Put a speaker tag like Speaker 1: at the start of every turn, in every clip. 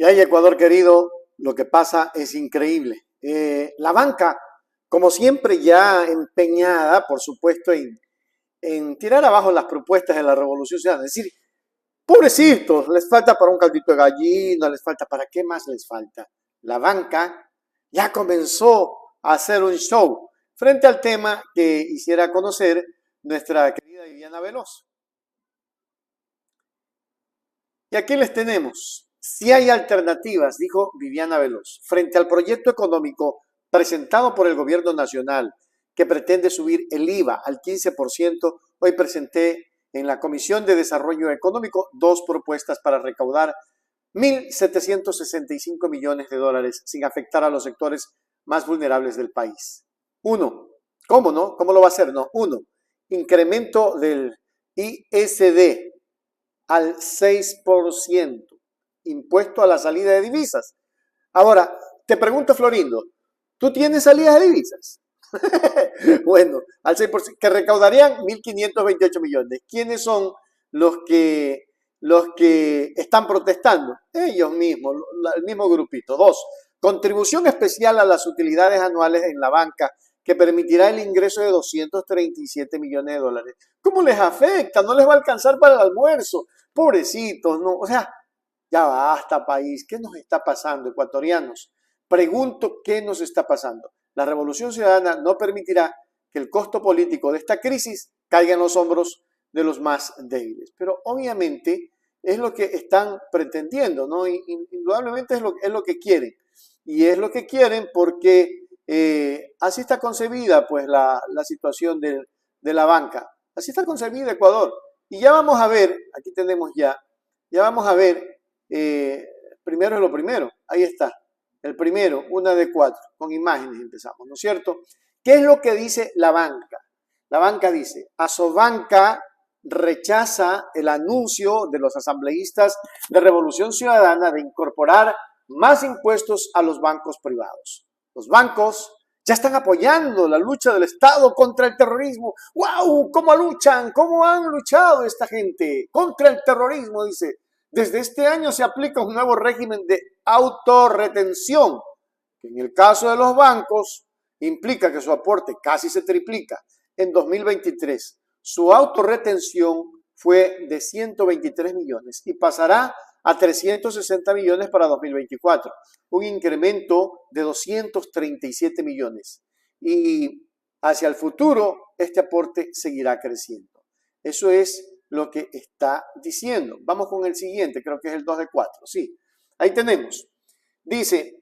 Speaker 1: Y ahí, Ecuador querido, lo que pasa es increíble. La banca, como siempre, ya empeñada, por supuesto, en tirar abajo las propuestas de la Revolución Ciudadana. Es decir, pobrecitos, les falta para un caldito de gallina, les falta para qué más les falta. La banca ya comenzó a hacer un show frente al tema que hiciera conocer nuestra querida Viviana Veloz. Y aquí les tenemos. Si hay alternativas, dijo Viviana Veloz, frente al proyecto económico presentado por el gobierno nacional que pretende subir el IVA al 15%, hoy presenté en la Comisión de Desarrollo Económico dos propuestas para recaudar 1.765 millones de dólares sin afectar a los sectores más vulnerables del país. Uno, ¿cómo no? ¿Cómo lo va a hacer? No, uno, incremento del ISD al 6%, impuesto a la salida de divisas. Ahora, te pregunto, Florindo, ¿tú tienes salidas de divisas? Bueno, al 6%, que recaudarían 1.528 millones. ¿Quiénes son los que están protestando? Ellos mismos, el mismo grupito. Dos, contribución especial a las utilidades anuales en la banca que permitirá el ingreso de 237 millones de dólares. ¿Cómo les afecta? No les va a alcanzar para el almuerzo. Pobrecitos, no. O sea, ya basta, país. ¿Qué nos está pasando, ecuatorianos? Pregunto, ¿qué nos está pasando? La Revolución Ciudadana no permitirá que el costo político de esta crisis caiga en los hombros de los más débiles. Pero obviamente es lo que están pretendiendo, ¿no? Indudablemente es lo que quieren. Y es lo que quieren porque así está concebida pues la situación de la banca. Así está concebida Ecuador. Y ya vamos a ver, aquí tenemos ya vamos a ver, primero es lo primero, ahí está. El primero, una de cuatro, con imágenes empezamos, ¿no es cierto? ¿Qué es lo que dice la banca? La banca dice, Asobanca rechaza el anuncio de los asambleístas de Revolución Ciudadana de incorporar más impuestos a los bancos privados. Los bancos ya están apoyando la lucha del Estado contra el terrorismo. ¡Wow! ¿Cómo luchan? ¿Cómo han luchado esta gente contra el terrorismo? Dice. Desde este año se aplica un nuevo régimen de autorretención, que en el caso de los bancos implica que su aporte casi se triplica. En 2023, su autorretención fue de 123 millones y pasará a 360 millones para 2024, un incremento de 237 millones. Y hacia el futuro, este aporte seguirá creciendo. Eso es lo que está diciendo. Vamos con el siguiente, creo que es el 2 de 4. Sí, ahí tenemos. Dice,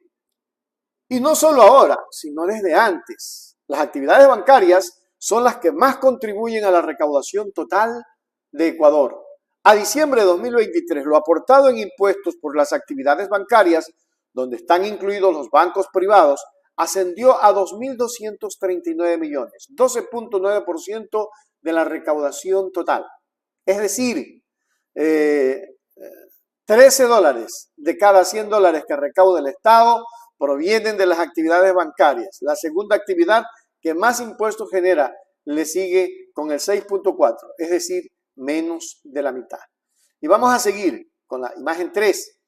Speaker 1: y no solo ahora, sino desde antes, las actividades bancarias son las que más contribuyen a la recaudación total de Ecuador. A diciembre de 2023, lo aportado en impuestos por las actividades bancarias, donde están incluidos los bancos privados, ascendió a 2.239 millones, 12.9% de la recaudación total. Es decir, 13 dólares de cada 100 dólares que recauda el Estado provienen de las actividades bancarias. La segunda actividad que más impuestos genera le sigue con el 6.4, es decir, menos de la mitad. Y vamos a seguir con la imagen 3.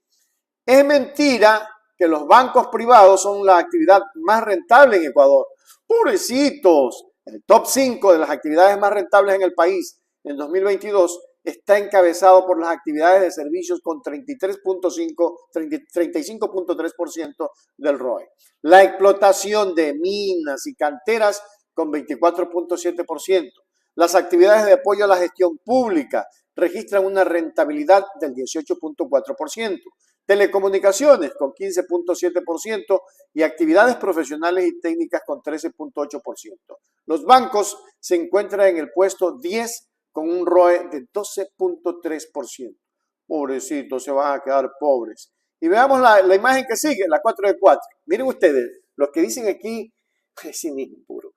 Speaker 1: Es mentira que los bancos privados son la actividad más rentable en Ecuador. Pobrecitos, el top 5 de las actividades más rentables en el país en 2022 está encabezado por las actividades de servicios con 35.3% del ROE. La explotación de minas y canteras con 24.7%. Las actividades de apoyo a la gestión pública registran una rentabilidad del 18.4%. Telecomunicaciones con 15.7% y actividades profesionales y técnicas con 13.8%. Los bancos se encuentran en el puesto 10 con un ROE de 12.3%. Pobrecitos, se van a quedar pobres. Y veamos la imagen que sigue, la 4 de 4. Miren ustedes, los que dicen aquí es cinismo puro.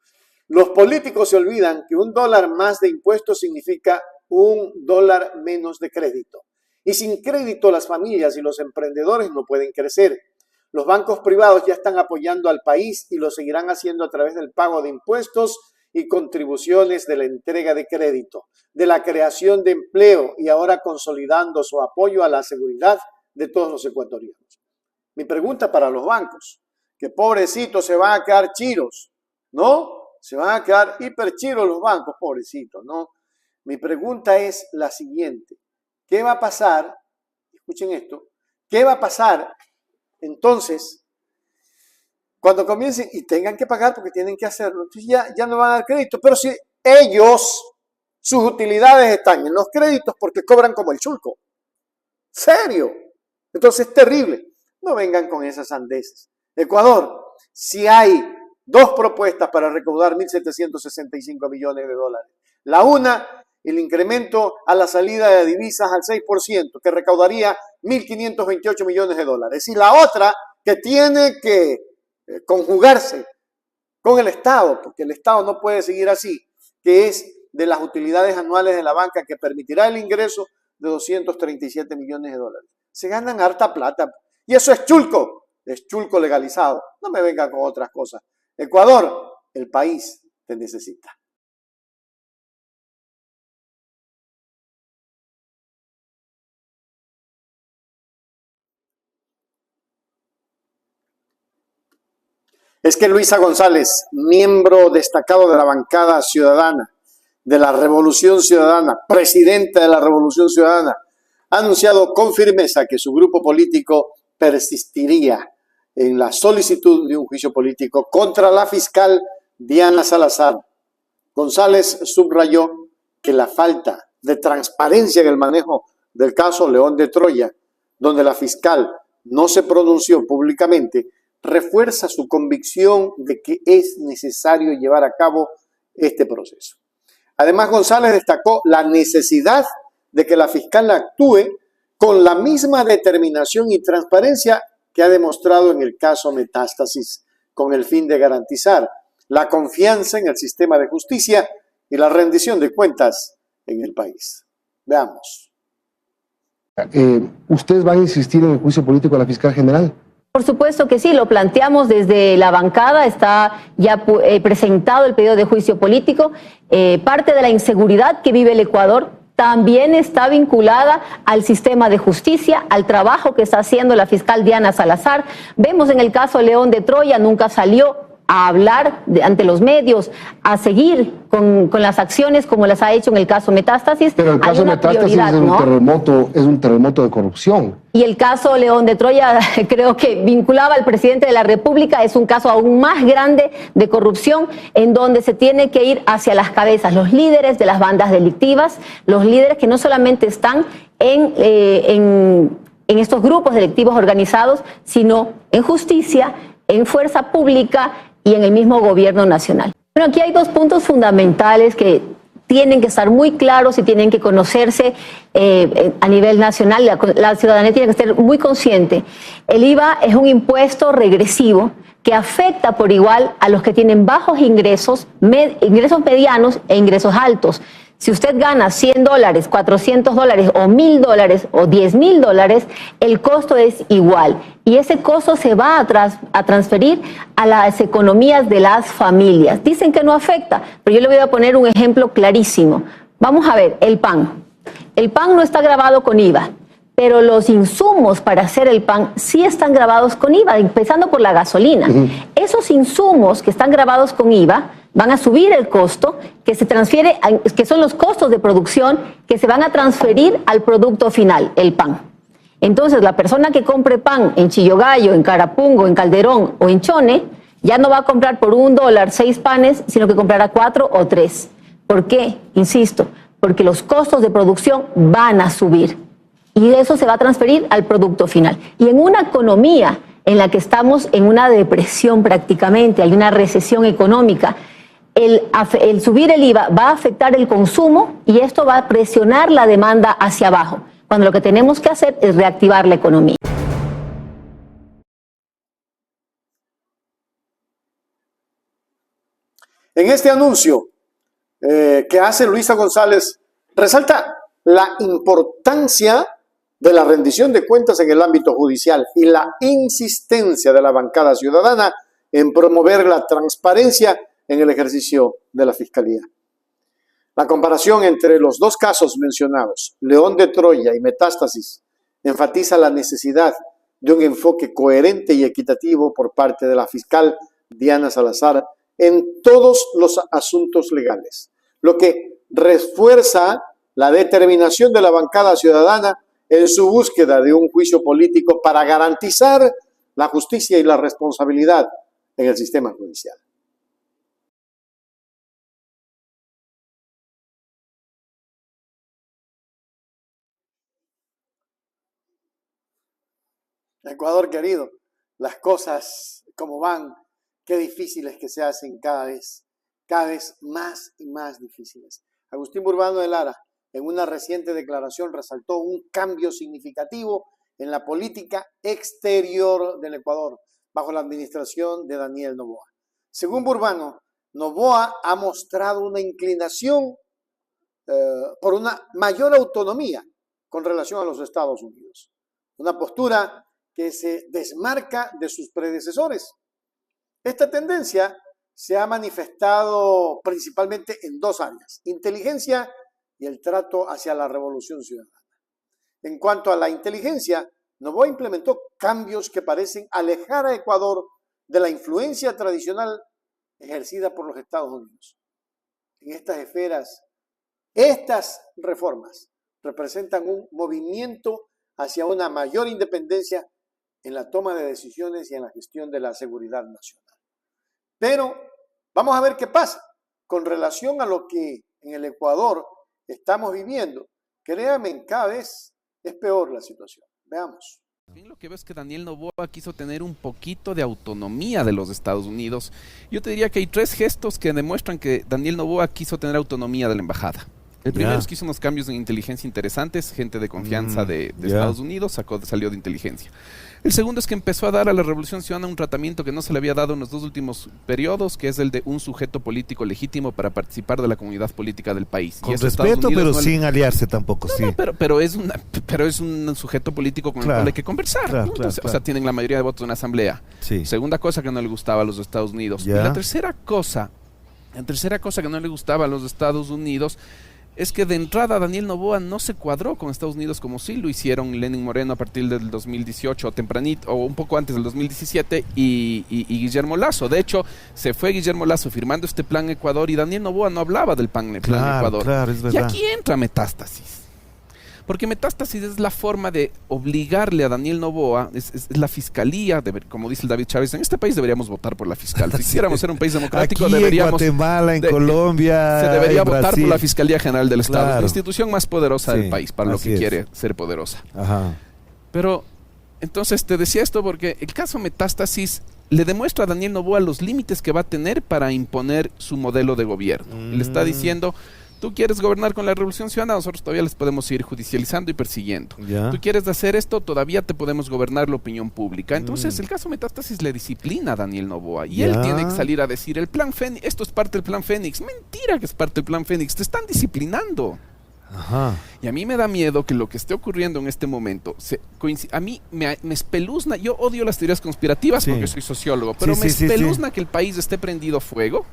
Speaker 1: Los políticos se olvidan que $1 más de impuestos significa $1 menos de crédito. Y sin crédito las familias y los emprendedores no pueden crecer. Los bancos privados ya están apoyando al país y lo seguirán haciendo a través del pago de impuestos y contribuciones, de la entrega de crédito, de la creación de empleo y ahora consolidando su apoyo a la seguridad de todos los ecuatorianos. Mi pregunta para los bancos, que pobrecitos se van a quedar chiros, ¿no? Se van a quedar hiper chiros los bancos, pobrecitos, ¿no? Mi pregunta es la siguiente. ¿Qué va a pasar? Escuchen esto. ¿Qué va a pasar entonces cuando comiencen y tengan que pagar porque tienen que hacerlo? Entonces ya no van a dar crédito. Pero si ellos, sus utilidades están en los créditos porque cobran como el chulco. ¿Serio? Entonces es terrible. No vengan con esas sandeces. Ecuador, si hay dos propuestas para recaudar 1.765 millones de dólares. La una, el incremento a la salida de divisas al 6%, que recaudaría 1.528 millones de dólares. Y la otra, que tiene que conjugarse con el Estado, porque el Estado no puede seguir así, que es de las utilidades anuales de la banca, que permitirá el ingreso de 237 millones de dólares. Se ganan harta plata. Y eso es chulco legalizado. No me venga con otras cosas. Ecuador, el país te necesita. Es que Luisa González, miembro destacado de la bancada ciudadana, de la Revolución Ciudadana, presidenta de la Revolución Ciudadana, ha anunciado con firmeza que su grupo político persistiría en la solicitud de un juicio político contra la fiscal Diana Salazar. González subrayó que la falta de transparencia en el manejo del caso León de Troya, donde la fiscal no se pronunció públicamente, refuerza su convicción de que es necesario llevar a cabo este proceso. Además, González destacó la necesidad de que la fiscal actúe con la misma determinación y transparencia que ha demostrado en el caso Metástasis, con el fin de garantizar la confianza en el sistema de justicia y la rendición de cuentas en el país. Veamos.
Speaker 2: ¿Ustedes van a insistir en el juicio político de la fiscal general?
Speaker 3: Por supuesto que sí, lo planteamos desde la bancada, está ya presentado el pedido de juicio político. Parte de la inseguridad que vive el Ecuador también está vinculada al sistema de justicia, al trabajo que está haciendo la fiscal Diana Salazar. Vemos en el caso León de Troya, nunca salió a hablar ante los medios, a seguir con las acciones como las ha hecho en el caso Metástasis.
Speaker 2: Pero el caso Metástasis es un terremoto de corrupción.
Speaker 3: Y el caso León de Troya, creo que vinculaba al presidente de la República, es un caso aún más grande de corrupción, en donde se tiene que ir hacia las cabezas, los líderes de las bandas delictivas, los líderes que no solamente están en estos grupos delictivos organizados, sino en justicia, en fuerza pública y en el mismo gobierno nacional. Bueno, aquí hay dos puntos fundamentales que tienen que estar muy claros y tienen que conocerse a nivel nacional. La ciudadanía tiene que ser muy consciente. El IVA es un impuesto regresivo que afecta por igual a los que tienen bajos ingresos, ingresos medianos e ingresos altos. Si usted gana $100, $400 o $1.000 o $10.000, el costo es igual. Y ese costo se va a transferir a las economías de las familias. Dicen que no afecta, pero yo le voy a poner un ejemplo clarísimo. Vamos a ver, el pan. El pan no está grabado con IVA, pero los insumos para hacer el pan sí están grabados con IVA, empezando por la gasolina. Esos insumos que están grabados con IVA van a subir el costo, que se transfiere, que son los costos de producción que se van a transferir al producto final, el pan. Entonces, la persona que compre pan en Chillogallo, en Carapungo, en Calderón o en Chone, ya no va a comprar por $1 6 panes, sino que comprará 4 o 3. ¿Por qué? Insisto, porque los costos de producción van a subir y eso se va a transferir al producto final. Y en una economía en la que estamos en una depresión prácticamente, hay una recesión económica, el subir el IVA va a afectar el consumo y esto va a presionar la demanda hacia abajo, cuando lo que tenemos que hacer es reactivar la economía.
Speaker 1: En este anuncio que hace Luisa González, resalta la importancia de la rendición de cuentas en el ámbito judicial y la insistencia de la bancada ciudadana en promover la transparencia en el ejercicio de la Fiscalía. La comparación entre los dos casos mencionados, León de Troya y Metástasis, enfatiza la necesidad de un enfoque coherente y equitativo por parte de la fiscal Diana Salazar en todos los asuntos legales, lo que refuerza la determinación de la bancada ciudadana en su búsqueda de un juicio político para garantizar la justicia y la responsabilidad en el sistema judicial. Ecuador querido, las cosas como van, qué difíciles que se hacen cada vez más y más difíciles. Agustín Burbano de Lara, en una reciente declaración, resaltó un cambio significativo en la política exterior del Ecuador bajo la administración de Daniel Noboa. Según Burbano, Noboa ha mostrado una inclinación por una mayor autonomía con relación a los Estados Unidos, una postura que se desmarca de sus predecesores. Esta tendencia se ha manifestado principalmente en dos áreas: inteligencia y el trato hacia la revolución ciudadana. En cuanto a la inteligencia, Noboa implementó cambios que parecen alejar a Ecuador de la influencia tradicional ejercida por los Estados Unidos. En estas esferas, estas reformas representan un movimiento hacia una mayor independencia en la toma de decisiones y en la gestión de la seguridad nacional. Pero vamos a ver qué pasa con relación a lo que en el Ecuador estamos viviendo. Créanme, cada vez es peor la situación. Veamos.
Speaker 4: Lo que veo es que Daniel Noboa quiso tener un poquito de autonomía de los Estados Unidos. Yo te diría que hay tres gestos que demuestran que Daniel Noboa quiso tener autonomía de la embajada. El primero es que hizo unos cambios en inteligencia interesantes, gente de confianza de Estados Unidos salió de inteligencia. El segundo es que empezó a dar a la Revolución Ciudadana un tratamiento que no se le había dado en los dos últimos periodos, que es el de un sujeto político legítimo para participar de la comunidad política del país.
Speaker 5: Con respeto, pero sin aliarse tampoco, sí.
Speaker 4: Pero es un sujeto político con el cual hay que conversar. O sea, tienen la mayoría de votos en la asamblea.
Speaker 5: Sí.
Speaker 4: Segunda cosa que no le gustaba a los Estados Unidos. Y la tercera cosa que no le gustaba a los Estados Unidos es que de entrada Daniel Noboa no se cuadró con Estados Unidos como sí lo hicieron Lenin Moreno a partir del 2018, tempranito, o un poco antes del 2017, y Guillermo Lasso. De hecho, se fue Guillermo Lasso firmando este plan Ecuador y Daniel Noboa no hablaba del plan Ecuador.
Speaker 5: Claro, es verdad.
Speaker 4: Y aquí entra Metástasis. Porque Metástasis es la forma de obligarle a Daniel Noboa, es la fiscalía, como dice el David Chávez, en este país deberíamos votar por la fiscal. Si quisiéramos ser un país democrático,
Speaker 5: aquí
Speaker 4: deberíamos...
Speaker 5: en Guatemala, en Colombia,
Speaker 4: se debería
Speaker 5: en
Speaker 4: votar
Speaker 5: Brasil.
Speaker 4: por la Fiscalía General del Estado,
Speaker 5: Claro.
Speaker 4: la institución más poderosa
Speaker 5: Sí,
Speaker 4: del país, para lo
Speaker 5: así
Speaker 4: que
Speaker 5: es.
Speaker 4: quiere ser poderosa.
Speaker 5: Ajá.
Speaker 4: Pero, entonces te decía esto porque el caso Metástasis le demuestra a Daniel Noboa los límites que va a tener para imponer su modelo de gobierno. Le está diciendo: tú quieres gobernar con la Revolución Ciudadana, nosotros todavía les podemos ir judicializando y persiguiendo.
Speaker 5: Ya.
Speaker 4: Tú quieres hacer esto, todavía te podemos gobernar la opinión pública. Entonces, el caso Metástasis le disciplina a Daniel Noboa. Y él tiene que salir a decir: el plan Fénix, esto es parte del plan Fénix. Mentira que es parte del plan Fénix, te están disciplinando.
Speaker 5: Ajá.
Speaker 4: Y a mí me da miedo que lo que esté ocurriendo en este momento, a mí me espeluzna, yo odio las teorías conspirativas porque soy sociólogo, pero me espeluzna que el país esté prendido fuego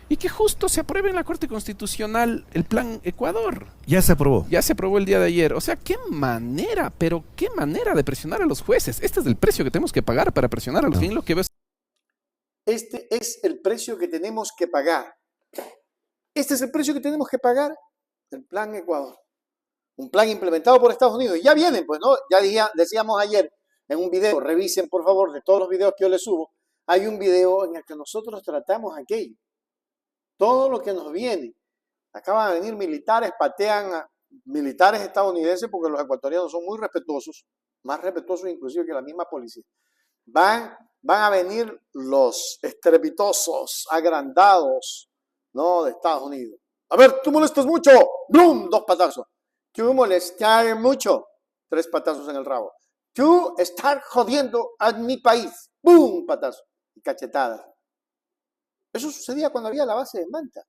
Speaker 4: y que justo se apruebe en la Corte Constitucional el plan Ecuador.
Speaker 5: Ya se aprobó.
Speaker 4: Ya se aprobó el día de ayer. O sea, qué manera de presionar a los jueces. Este es el precio que tenemos que pagar para presionar a los jueces. Lo que veo es...
Speaker 1: Este es el precio que tenemos que pagar. Este es el precio que tenemos que pagar. El plan Ecuador. Un plan implementado por Estados Unidos. Y ya vienen, pues, ¿no? Ya decíamos ayer en un video, revisen por favor de todos los videos que yo les subo, hay un video en el que nosotros tratamos aquello. Todo lo que nos viene. Acaban de venir militares, patean a militares estadounidenses porque los ecuatorianos son muy respetuosos, más respetuosos inclusive que la misma policía. Van a venir los estrepitosos, agrandados, ¿no?, de Estados Unidos. A ver, tú molestas mucho. ¡Blum! 2 patazos. Tú molestar mucho. 3 patazos en el rabo. Tú estar jodiendo a mi país. ¡Bum! Patazo. Y cachetadas. Eso sucedía cuando había la base de Manta.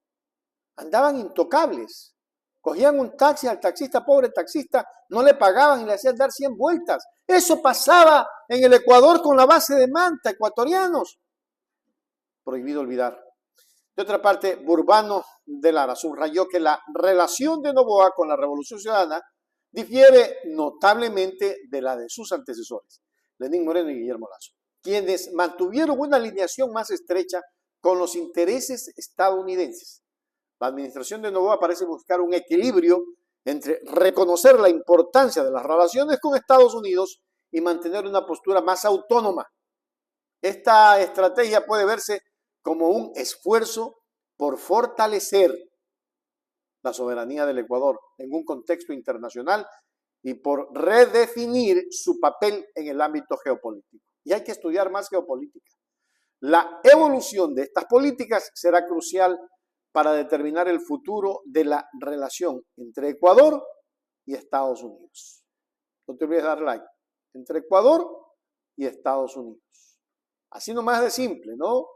Speaker 1: Andaban intocables. Cogían un taxi al taxista, pobre taxista, no le pagaban y le hacían dar 100 vueltas. Eso pasaba en el Ecuador con la base de Manta, ecuatorianos. Prohibido olvidar. De otra parte, Burbano de Lara subrayó que la relación de Noboa con la Revolución Ciudadana difiere notablemente de la de sus antecesores. Lenín Moreno y Guillermo Lazo, quienes mantuvieron una alineación más estrecha con los intereses estadounidenses. La administración de Noboa parece buscar un equilibrio entre reconocer la importancia de las relaciones con Estados Unidos y mantener una postura más autónoma. Esta estrategia puede verse como un esfuerzo por fortalecer la soberanía del Ecuador en un contexto internacional y por redefinir su papel en el ámbito geopolítico. Y hay que estudiar más geopolítica. La evolución de estas políticas será crucial para determinar el futuro de la relación entre Ecuador y Estados Unidos. No te olvides de dar like. Entre Ecuador y Estados Unidos. Así nomás de simple, ¿no?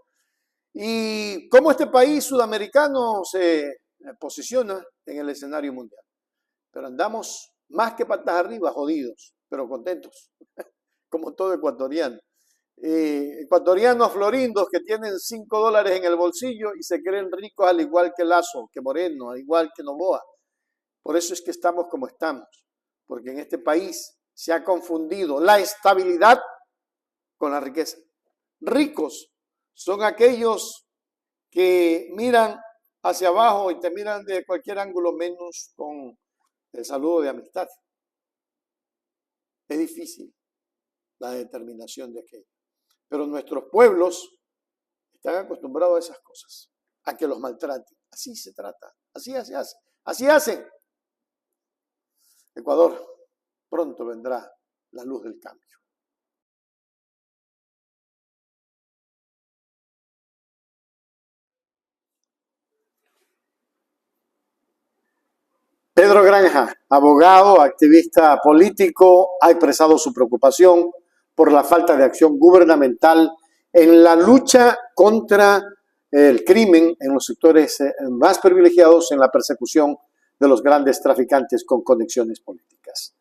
Speaker 1: Y cómo este país sudamericano se posiciona en el escenario mundial. Pero andamos más que patas arriba, jodidos, pero contentos, como todo ecuatoriano. Ecuatorianos florindos que tienen $5 en el bolsillo y se creen ricos al igual que Lazo, que Moreno, al igual que Noboa. Por eso es que estamos como estamos, porque en este país se ha confundido la estabilidad con la riqueza. Ricos son aquellos que miran hacia abajo y te miran de cualquier ángulo menos con el saludo de amistad. Es difícil la determinación de aquello. Pero nuestros pueblos están acostumbrados a esas cosas, a que los maltraten. Así se trata, así hace. Así hacen. Ecuador, pronto vendrá la luz del cambio. Pedro Granja, abogado, activista político, ha expresado su preocupación por la falta de acción gubernamental en la lucha contra el crimen en los sectores más privilegiados en la persecución de los grandes traficantes con conexiones políticas.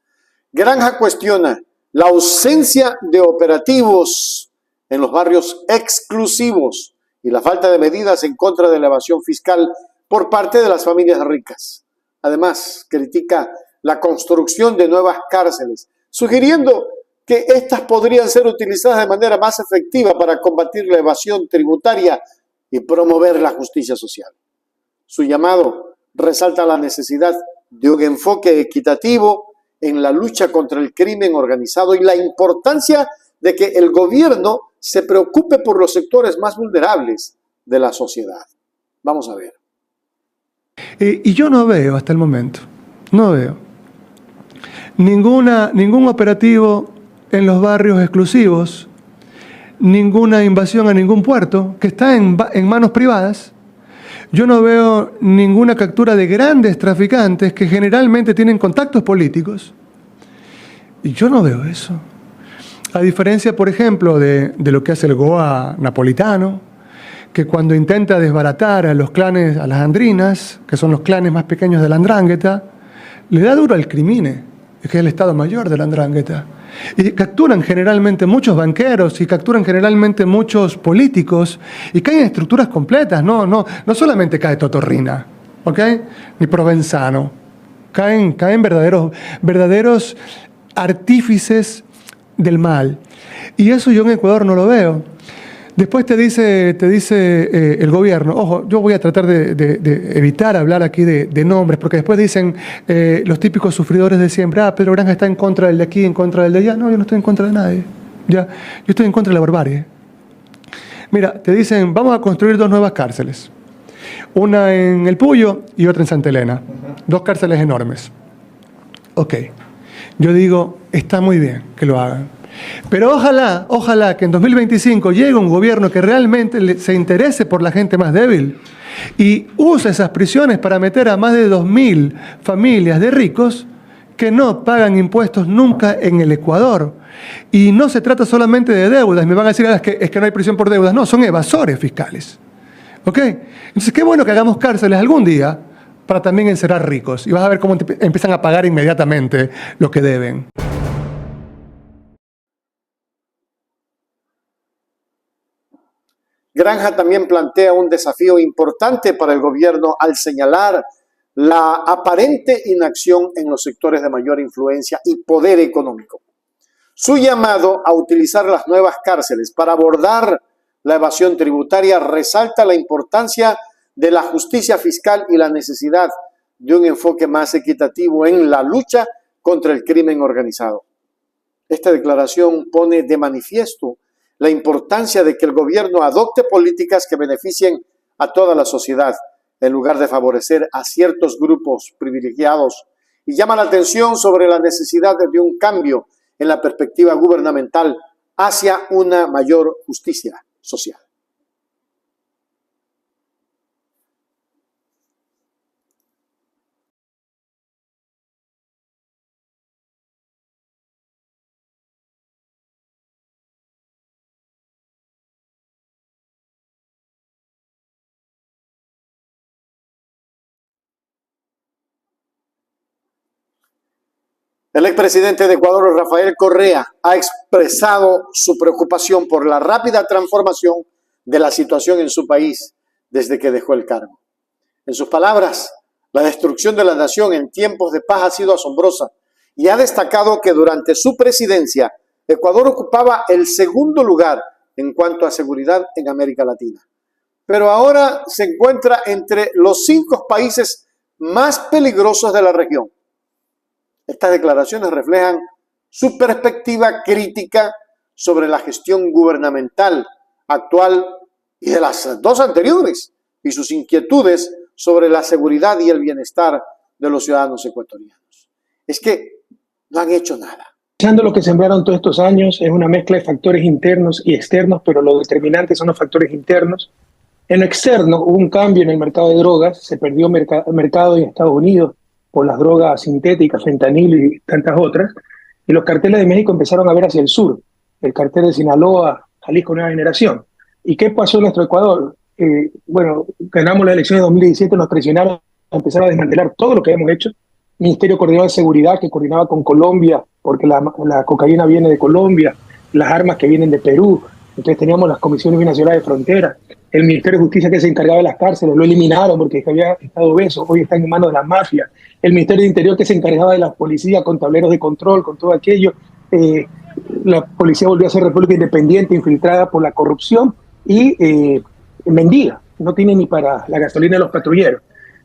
Speaker 1: Granja cuestiona la ausencia de operativos en los barrios exclusivos y la falta de medidas en contra de la evasión fiscal por parte de las familias ricas. Además, critica la construcción de nuevas cárceles, sugiriendo que estas podrían ser utilizadas de manera más efectiva para combatir la evasión tributaria y promover la justicia social. Su llamado resalta la necesidad de un enfoque equitativo en la lucha contra el crimen organizado y la importancia de que el gobierno se preocupe por los sectores más vulnerables de la sociedad. Vamos a ver.
Speaker 6: Y yo no veo hasta el momento, no veo ningún operativo en los barrios exclusivos, ninguna invasión a ningún puerto que está en manos privadas. Yo no veo ninguna captura de grandes traficantes que generalmente tienen contactos políticos. Y yo no veo eso. A diferencia, por ejemplo, de lo que hace el GOA napolitano, que cuando intenta desbaratar a los clanes, a las andrinas, que son los clanes más pequeños de la Andrangheta, le da duro al crimine, que es el Estado Mayor de la Andrangheta. Y capturan generalmente muchos banqueros y capturan generalmente muchos políticos y caen en estructuras completas, no solamente cae Totorrina, ¿ok? Ni Provenzano. Caen verdaderos artífices del mal. Y eso yo en Ecuador no lo veo. Después te dice el gobierno, ojo, yo voy a tratar de evitar hablar aquí de nombres, porque después dicen los típicos sufridores de siempre, Pedro Granja está en contra del de aquí, en contra del de allá. No, yo no estoy en contra de nadie. Ya, yo estoy en contra de la barbarie. Mira, te dicen, vamos a construir 2 nuevas cárceles. Una en El Puyo y otra en Santa Elena. 2 cárceles enormes. Ok. Yo digo, está muy bien que lo hagan. Pero ojalá que en 2025 llegue un gobierno que realmente se interese por la gente más débil y use esas prisiones para meter a más de 2.000 familias de ricos que no pagan impuestos nunca en el Ecuador. Y no se trata solamente de deudas. Me van a decir, es que no hay prisión por deudas. No, son evasores fiscales. ¿Ok? Entonces, qué bueno que hagamos cárceles algún día para también encerrar ricos. Y vas a ver cómo empiezan a pagar inmediatamente lo que deben.
Speaker 1: Granja también plantea un desafío importante para el gobierno al señalar la aparente inacción en los sectores de mayor influencia y poder económico. Su llamado a utilizar las nuevas cárceles para abordar la evasión tributaria resalta la importancia de la justicia fiscal y la necesidad de un enfoque más equitativo en la lucha contra el crimen organizado. Esta declaración pone de manifiesto la importancia de que el gobierno adopte políticas que beneficien a toda la sociedad, en lugar de favorecer a ciertos grupos privilegiados, y llama la atención sobre la necesidad de un cambio en la perspectiva gubernamental hacia una mayor justicia social. El expresidente de Ecuador, Rafael Correa, ha expresado su preocupación por la rápida transformación de la situación en su país desde que dejó el cargo. En sus palabras, la destrucción de la nación en tiempos de paz ha sido asombrosa y ha destacado que durante su presidencia, Ecuador ocupaba el segundo lugar en cuanto a seguridad en América Latina. Pero ahora se encuentra entre los 5 países más peligrosos de la región. Estas declaraciones reflejan su perspectiva crítica sobre la gestión gubernamental actual y de las 2 anteriores, y sus inquietudes sobre la seguridad y el bienestar de los ciudadanos ecuatorianos. Es que no han hecho nada.
Speaker 7: Lo que sembraron todos estos años es una mezcla de factores internos y externos, pero lo determinante son los factores internos. En lo externo hubo un cambio en el mercado de drogas, se perdió mercado en Estados Unidos por las drogas sintéticas, fentanilo y tantas otras, y los carteles de México empezaron a ver hacia el sur, el cartel de Sinaloa, Jalisco Nueva Generación. ¿Y qué pasó en nuestro Ecuador? Ganamos las elecciones de 2017, nos presionaron a empezar a desmantelar todo lo que habíamos hecho. Ministerio Coordinado de Seguridad, que coordinaba con Colombia, porque la cocaína viene de Colombia, las armas que vienen de Perú, entonces teníamos las comisiones binacionales de frontera, el Ministerio de Justicia que se encargaba de las cárceles, lo eliminaron porque había estado obeso, hoy está en manos de la mafia, el Ministerio de Interior que se encargaba de la policía con tableros de control, con todo aquello, la policía volvió a ser república independiente, infiltrada por la corrupción y mendiga, no tiene ni para la gasolina de los patrulleros.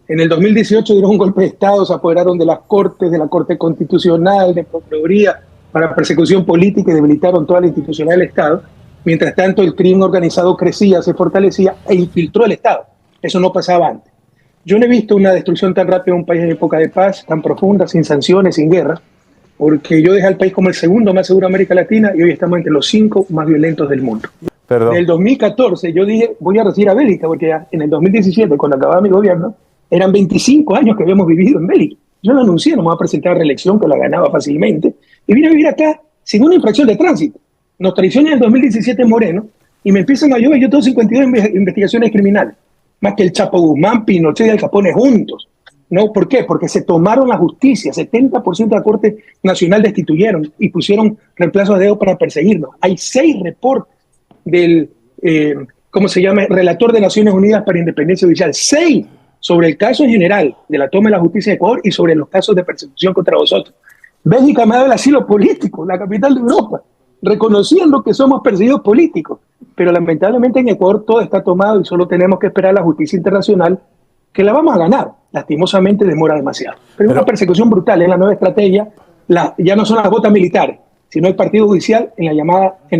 Speaker 7: En el 2018 dieron un golpe de Estado, se apoderaron de las Cortes, de la Corte Constitucional, de Procuraduría, para persecución política y debilitaron toda la institucionalidad del Estado. Mientras tanto, el crimen organizado crecía, se fortalecía e infiltró el Estado. Eso no pasaba antes. Yo no he visto una destrucción tan rápida en un país en época de paz, tan profunda, sin sanciones, sin guerra, porque yo dejé al país como el segundo más seguro de América Latina y hoy estamos entre los 5 más violentos del mundo.
Speaker 5: Perdón.
Speaker 7: En el 2014 yo dije, voy a recibir a Bélgica, porque en el 2017, cuando acababa mi gobierno, eran 25 años que habíamos vivido en Bélgica. Yo lo anuncié, no me voy a presentar a reelección, que la ganaba fácilmente, y vine a vivir acá sin una infracción de tránsito. Nos traicionan en el 2017 Moreno, y me empiezan a llover, yo tengo 52 investigaciones criminales, más que el Chapo Guzmán, Pinochet y Al Capone juntos. ¿No? ¿Por qué? Porque se tomaron la justicia, 70% de la Corte Nacional destituyeron y pusieron reemplazo a dedo para perseguirnos. Hay 6 reportes del, ¿cómo se llama? Relator de Naciones Unidas para Independencia Judicial. 6 sobre el caso en general de la toma de la justicia de Ecuador y sobre los casos de persecución contra vosotros. Bélgica me ha dado el asilo político, la capital de Europa, reconociendo que somos perseguidos políticos. Pero lamentablemente en Ecuador todo está tomado y solo tenemos que esperar a la justicia internacional, que la vamos a ganar. Lastimosamente demora demasiado. Pero es una persecución brutal, es la nueva estrategia. Ya no son las botas militares, sino el partido judicial en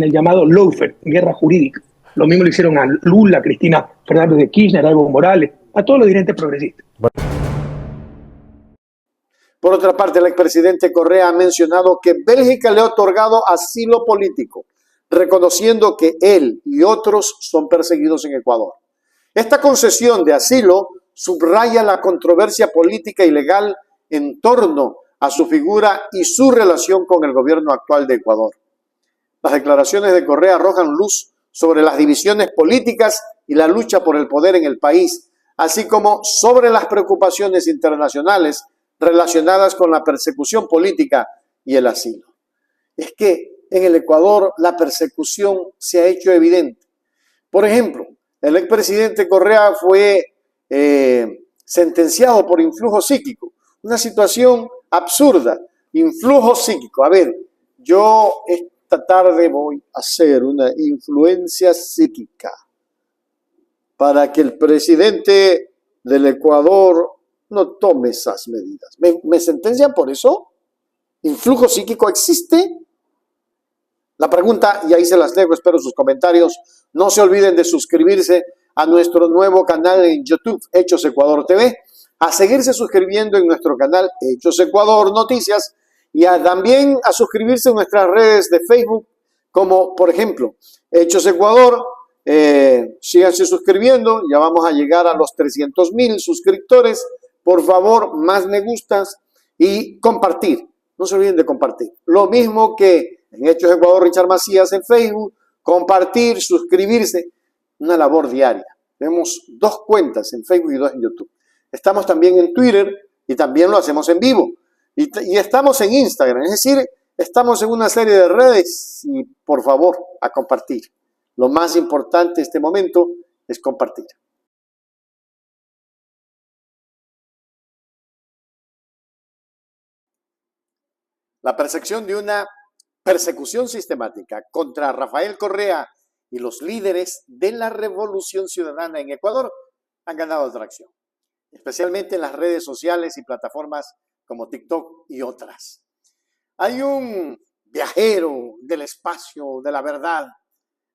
Speaker 7: el llamado lawfare, guerra jurídica. Lo mismo le hicieron a Lula, a Cristina Fernández de Kirchner, a Evo Morales, a todos los dirigentes progresistas.
Speaker 1: Por otra parte, el expresidente Correa ha mencionado que Bélgica le ha otorgado asilo político, reconociendo que él y otros son perseguidos en Ecuador. Esta concesión de asilo subraya la controversia política y legal en torno a su figura y su relación con el gobierno actual de Ecuador. Las declaraciones de Correa arrojan luz sobre las divisiones políticas y la lucha por el poder en el país, así como sobre las preocupaciones internacionales relacionadas con la persecución política y el asilo. Es que en el Ecuador la persecución se ha hecho evidente. Por ejemplo, el expresidente Correa fue sentenciado por influjo psíquico. Una situación absurda. Influjo psíquico. A ver, Yo esta tarde voy a hacer una influencia psíquica para que el presidente del Ecuador no tome esas medidas. ¿Me sentencian por eso? ¿Influjo psíquico existe? La pregunta, y ahí se las dejo, espero sus comentarios. No se olviden de suscribirse a nuestro nuevo canal en YouTube, Hechos Ecuador TV, a seguirse suscribiendo en nuestro canal Hechos Ecuador Noticias y también a suscribirse en nuestras redes de Facebook, como por ejemplo Hechos Ecuador. Síganse suscribiendo, ya vamos a llegar a los 300,000 suscriptores. Por favor, más me gustas y compartir. No se olviden de compartir. Lo mismo que en Hechos Ecuador, Richard Macías en Facebook, compartir, suscribirse, una labor diaria. Tenemos 2 cuentas en Facebook y 2 en YouTube. Estamos también en Twitter y también lo hacemos en vivo. Y estamos en Instagram, es decir, estamos en una serie de redes y por favor, a compartir. Lo más importante en este momento es compartir. La percepción de una persecución sistemática contra Rafael Correa y los líderes de la Revolución Ciudadana en Ecuador han ganado atracción, especialmente en las redes sociales y plataformas como TikTok y otras. Hay un viajero del espacio, de la verdad,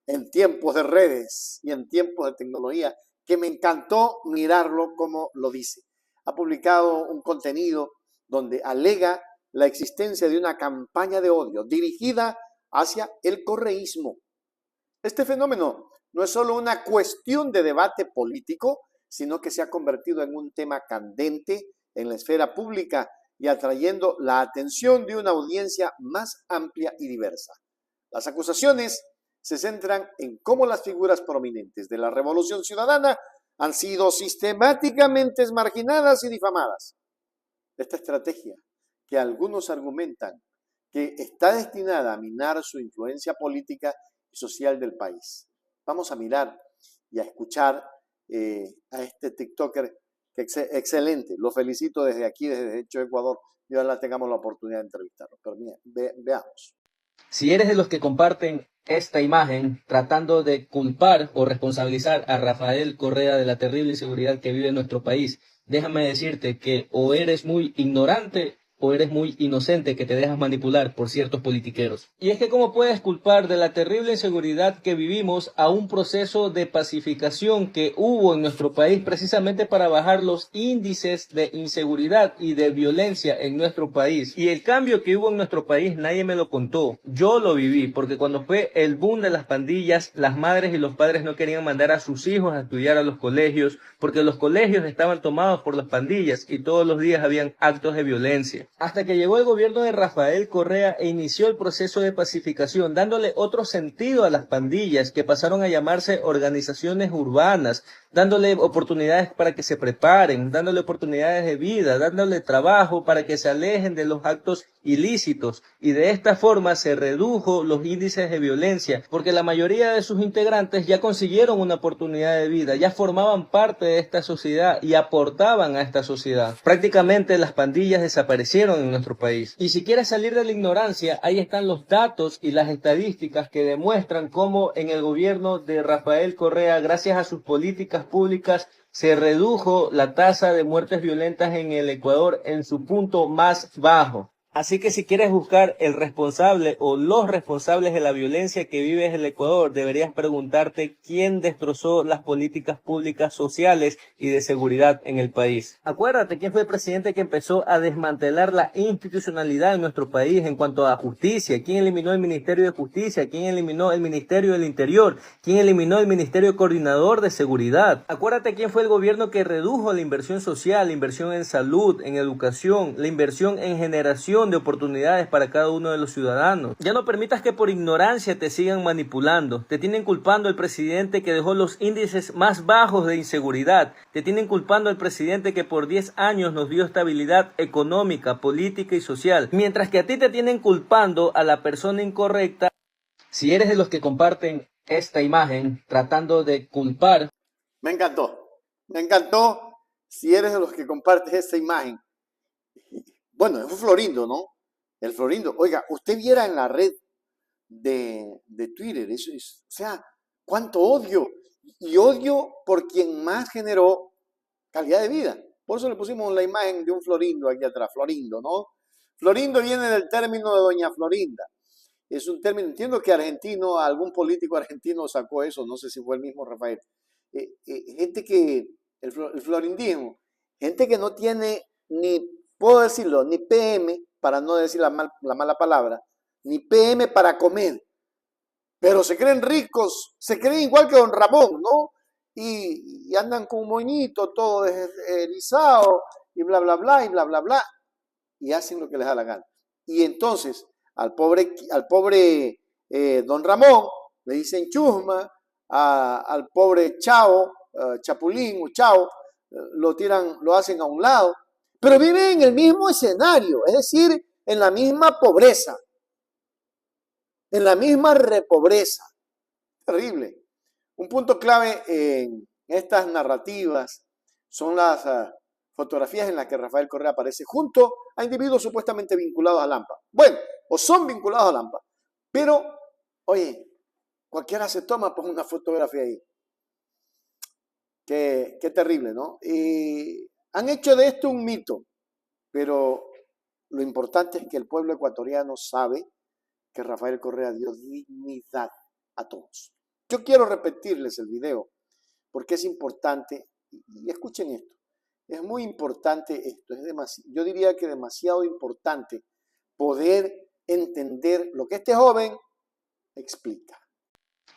Speaker 1: en tiempos de redes y en tiempos de tecnología, que me encantó mirarlo como lo dice. Ha publicado un contenido donde alega la existencia de una campaña de odio dirigida hacia el correísmo. Este fenómeno no es solo una cuestión de debate político, sino que se ha convertido en un tema candente en la esfera pública y atrayendo la atención de una audiencia más amplia y diversa. Las acusaciones se centran en cómo las figuras prominentes de la Revolución Ciudadana han sido sistemáticamente marginadas y difamadas. Esta estrategia, que algunos argumentan que está destinada a minar su influencia política y social del país. Vamos a mirar y a escuchar a este TikToker que es excelente. Lo felicito desde aquí, desde Hechos Ecuador, y ahora tengamos la oportunidad de entrevistarlo. Pero mira, veamos.
Speaker 8: Si eres de los que comparten esta imagen tratando de culpar o responsabilizar a Rafael Correa de la terrible inseguridad que vive en nuestro país, déjame decirte que o eres muy ignorante o eres muy inocente que te dejas manipular por ciertos politiqueros. Y es que ¿cómo puedes culpar de la terrible inseguridad que vivimos a un proceso de pacificación que hubo en nuestro país precisamente para bajar los índices de inseguridad y de violencia en nuestro país? Y el cambio que hubo en nuestro país nadie me lo contó, yo lo viví, porque cuando fue el boom de las pandillas, las madres y los padres no querían mandar a sus hijos a estudiar a los colegios, porque los colegios estaban tomados por las pandillas y todos los días habían actos de violencia. Hasta que llegó el gobierno de Rafael Correa e inició el proceso de pacificación, dándole otro sentido a las pandillas que pasaron a llamarse organizaciones urbanas, dándole oportunidades para que se preparen, dándole oportunidades de vida, dándole trabajo para que se alejen de los actos ilícitos, y de esta forma se redujo los índices de violencia, porque la mayoría de sus integrantes ya consiguieron una oportunidad de vida, ya formaban parte de esta sociedad y aportaban a esta sociedad. Prácticamente las pandillas desaparecieron en nuestro país. Y si quieres salir de la ignorancia, ahí están los datos y las estadísticas que demuestran cómo en el gobierno de Rafael Correa, gracias a sus políticas públicas, se redujo la tasa de muertes violentas en el Ecuador en su punto más bajo. Así que si quieres buscar el responsable o los responsables de la violencia que vive el Ecuador, deberías preguntarte quién destrozó las políticas públicas sociales y de seguridad en el país. Acuérdate quién fue el presidente que empezó a desmantelar la institucionalidad en nuestro país en cuanto a justicia, quién eliminó el Ministerio de Justicia, quién eliminó el Ministerio del Interior, quién eliminó el Ministerio Coordinador de Seguridad. Acuérdate quién fue el gobierno que redujo la inversión social, la inversión en salud, en educación, la inversión en generación de oportunidades para cada uno de los ciudadanos. Ya no permitas que por ignorancia te sigan manipulando. Te tienen culpando al presidente que dejó los índices más bajos de inseguridad. Te tienen culpando al presidente que por 10 años nos dio estabilidad económica, política y social. Mientras que a ti te tienen culpando a la persona incorrecta. Si eres de los que comparten esta imagen tratando de culpar.
Speaker 1: Me encantó. Me encantó si eres de los que compartes esta imagen. Bueno, es un florindo, ¿no? el Florindo. Oiga, usted viera en la red de Twitter, eso es, o sea, cuánto odio. Y odio por quien más generó calidad de vida. Por eso le pusimos la imagen de un Florindo aquí atrás, Florindo, ¿no? Florindo viene del término de Doña Florinda. Es un término, entiendo que argentino, algún político argentino sacó eso, no sé si fue el mismo Rafael. Gente que, el florindismo, gente que no tiene ni, puedo decirlo, ni PM, para no decir la mala palabra, ni PM para comer, pero se creen ricos, se creen igual que don Ramón, ¿no? Y andan con un moñito todo erizado y bla, bla, bla, y bla, bla, bla, y hacen lo que les da la gana. Y entonces al pobre don Ramón le dicen chusma, al pobre Chao, Chapulín o Chao, lo tiran, lo hacen a un lado, pero viven en el mismo escenario, es decir, en la misma pobreza, en la misma repobreza. Terrible. Un punto clave en estas narrativas son las fotografías en las que Rafael Correa aparece junto a individuos supuestamente vinculados a Lampa. Bueno, o son vinculados a Lampa, pero, oye, cualquiera se toma pues una fotografía ahí. Qué terrible, ¿no? Han hecho de esto un mito, pero lo importante es que el pueblo ecuatoriano sabe que Rafael Correa dio dignidad a todos. Yo quiero repetirles el video porque es importante, y escuchen esto, es muy importante esto, yo diría que demasiado importante poder entender lo que este joven explica.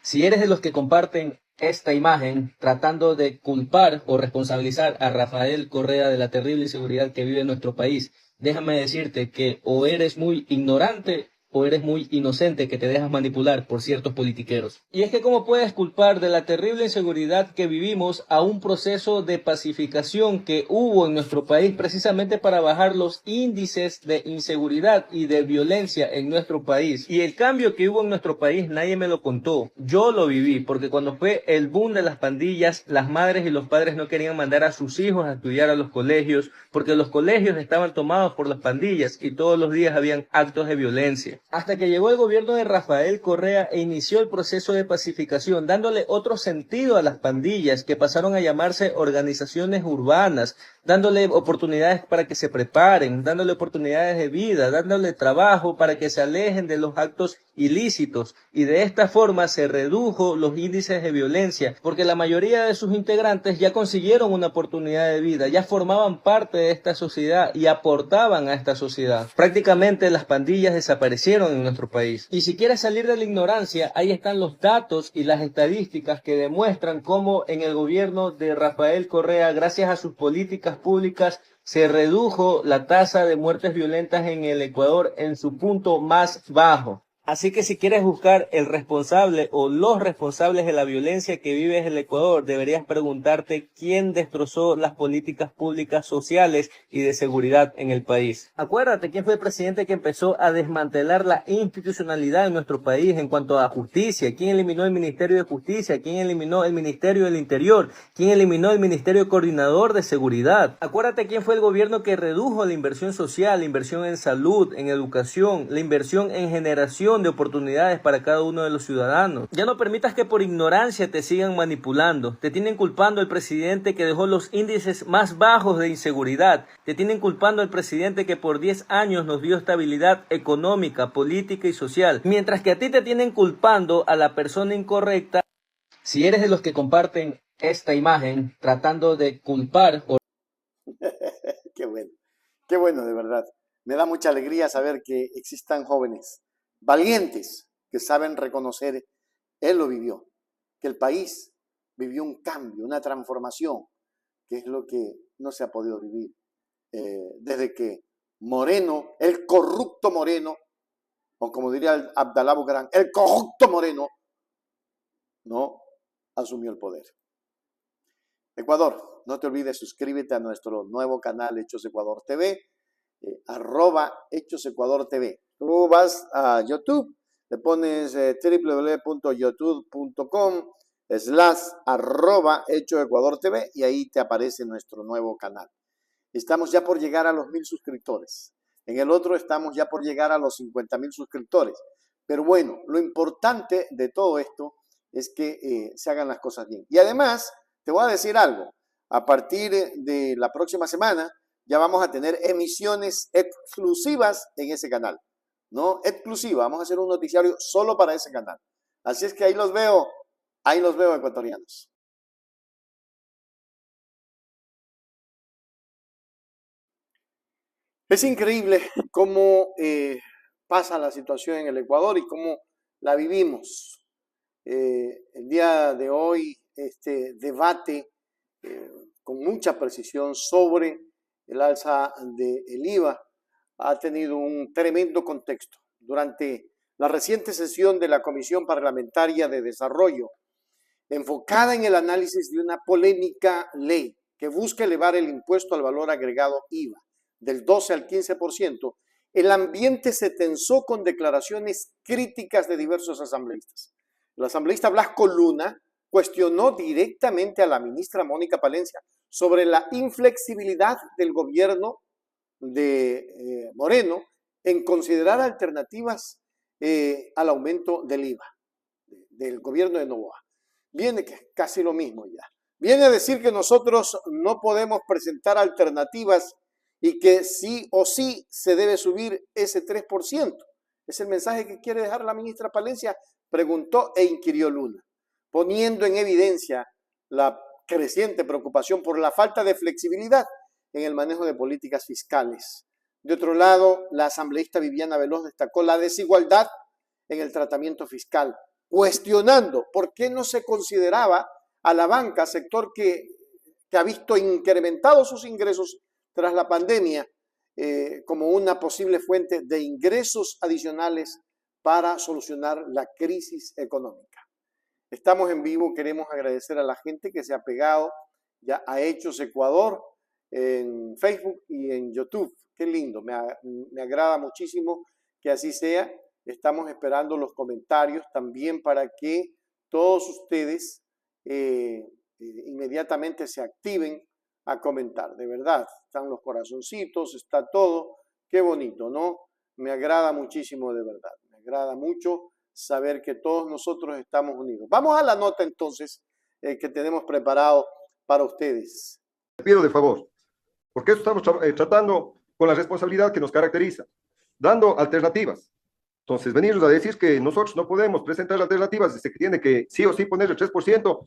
Speaker 8: Si eres de los que comparten esta imagen tratando de culpar o responsabilizar a Rafael Correa de la terrible inseguridad que vive en nuestro país, déjame decirte que o eres muy ignorante o eres muy inocente que te dejas manipular por ciertos politiqueros. Y es que ¿cómo puedes culpar de la terrible inseguridad que vivimos a un proceso de pacificación que hubo en nuestro país precisamente para bajar los índices de inseguridad y de violencia en nuestro país? Y el cambio que hubo en nuestro país nadie me lo contó, yo lo viví, porque cuando fue el boom de las pandillas, las madres y los padres no querían mandar a sus hijos a estudiar a los colegios, porque los colegios estaban tomados por las pandillas y todos los días habían actos de violencia. Hasta que llegó el gobierno de Rafael Correa e inició el proceso de pacificación, dándole otro sentido a las pandillas que pasaron a llamarse organizaciones urbanas, dándole oportunidades para que se preparen, dándole oportunidades de vida, dándole trabajo para que se alejen de los actos ilícitos, y de esta forma se redujo los índices de violencia, porque la mayoría de sus integrantes ya consiguieron una oportunidad de vida, ya formaban parte de esta sociedad y aportaban a esta sociedad. Prácticamente las pandillas desaparecieron en nuestro país. Y si quieres salir de la ignorancia, ahí están los datos y las estadísticas que demuestran cómo en el gobierno de Rafael Correa, gracias a sus políticas públicas, se redujo la tasa de muertes violentas en el Ecuador en su punto más bajo. Así que si quieres buscar el responsable o los responsables de la violencia que vive el Ecuador, deberías preguntarte quién destrozó las políticas públicas sociales y de seguridad en el país. Acuérdate quién fue el presidente que empezó a desmantelar la institucionalidad en nuestro país en cuanto a justicia, quién eliminó el Ministerio de Justicia, quién eliminó el Ministerio del Interior, quién eliminó el Ministerio Coordinador de Seguridad. Acuérdate quién fue el gobierno que redujo la inversión social, la inversión en salud, en educación, la inversión en generación de oportunidades para cada uno de los ciudadanos. Ya no permitas que por ignorancia te sigan manipulando. Te tienen culpando al presidente que dejó los índices más bajos de inseguridad. Te tienen culpando al presidente que por 10 años nos dio estabilidad económica, política y social. Mientras que a ti te tienen culpando a la persona incorrecta. Si eres de los que comparten esta imagen tratando de culpar o...
Speaker 1: Qué bueno, de verdad. Me da mucha alegría saber que existan jóvenes valientes que saben reconocer, él lo vivió, que el país vivió un cambio, una transformación, que es lo que no se ha podido vivir desde que Moreno, el corrupto Moreno, o como diría Abdalá Bucaram, el corrupto Moreno, no asumió el poder. Ecuador, no te olvides, suscríbete a nuestro nuevo canal Hechos Ecuador TV, @Hechos Ecuador TV. Tú vas a YouTube, le pones www.youtube.com/@Hechos Ecuador TV y ahí te aparece nuestro nuevo canal. Estamos ya por llegar a los 1000 suscriptores. En el otro estamos ya por llegar a los 50,000 suscriptores. Pero bueno, lo importante de todo esto es que se hagan las cosas bien. Y además, te voy a decir algo. A partir de la próxima semana ya vamos a tener emisiones exclusivas en ese canal. No exclusiva, vamos a hacer un noticiario solo para ese canal. Así es que ahí los veo ecuatorianos. Es increíble cómo pasa la situación en el Ecuador y cómo la vivimos. El día de hoy, este debate con mucha precisión sobre el alza del IVA ha tenido un tremendo contexto. Durante la reciente sesión de la Comisión Parlamentaria de Desarrollo, enfocada en el análisis de una polémica ley que busca elevar el impuesto al valor agregado IVA del 12 al 15%, el ambiente se tensó con declaraciones críticas de diversos asambleístas. El asambleísta Blasco Luna cuestionó directamente a la ministra Mónica Palencia sobre la inflexibilidad del gobierno de Moreno en considerar alternativas al aumento del IVA del gobierno de Noboa. Viene casi lo mismo ya. Viene a decir que nosotros no podemos presentar alternativas y que sí o sí se debe subir ese 3%. Es el mensaje que quiere dejar la ministra Palencia, preguntó e inquirió Luna, poniendo en evidencia la creciente preocupación por la falta de flexibilidad en el manejo de políticas fiscales. De otro lado, la asambleísta Viviana Veloz destacó la desigualdad en el tratamiento fiscal, cuestionando por qué no se consideraba a la banca, sector que ha visto incrementados sus ingresos tras la pandemia, como una posible fuente de ingresos adicionales para solucionar la crisis económica. Estamos en vivo, queremos agradecer a la gente que se ha pegado ya a Hechos Ecuador en Facebook y en YouTube. Qué lindo, me agrada muchísimo que así sea. Estamos esperando los comentarios también para que todos ustedes inmediatamente se activen a comentar. De verdad, están los corazoncitos, está todo. Qué bonito, ¿no? Me agrada muchísimo, de verdad. Me agrada mucho saber que todos nosotros estamos unidos. Vamos a la nota entonces que tenemos preparado para ustedes.
Speaker 9: Te pido de favor, porque esto estamos tratando con la responsabilidad que nos caracteriza, dando alternativas. Entonces, venirnos a decir que nosotros no podemos presentar alternativas, que tiene que sí o sí poner el 3%,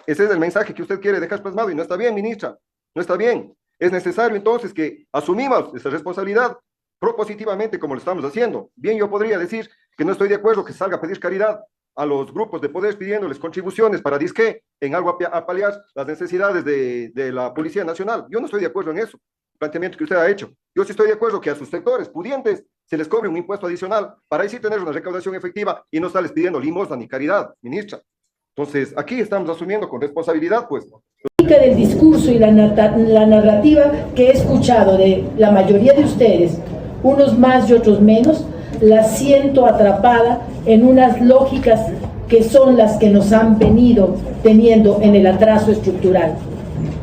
Speaker 9: ese es el mensaje que usted quiere dejar plasmado y no está bien, ministra, no está bien. Es necesario entonces que asumimos esa responsabilidad propositivamente como lo estamos haciendo. Bien, yo podría decir que no estoy de acuerdo que salga a pedir caridad a los grupos de poderes pidiéndoles contribuciones para disque en algo a paliar las necesidades de la Policía Nacional. Yo no estoy de acuerdo en eso, planteamiento que usted ha hecho. Yo sí estoy de acuerdo que a sus sectores pudientes se les cobre un impuesto adicional para ahí sí tener una recaudación efectiva y no estarles pidiendo limosna ni caridad, ministra. Entonces, aquí estamos asumiendo con responsabilidad, pues.
Speaker 10: Del discurso y la narrativa que he escuchado de la mayoría de ustedes, unos más y otros menos, la siento atrapada en unas lógicas que son las que nos han venido teniendo en el atraso estructural.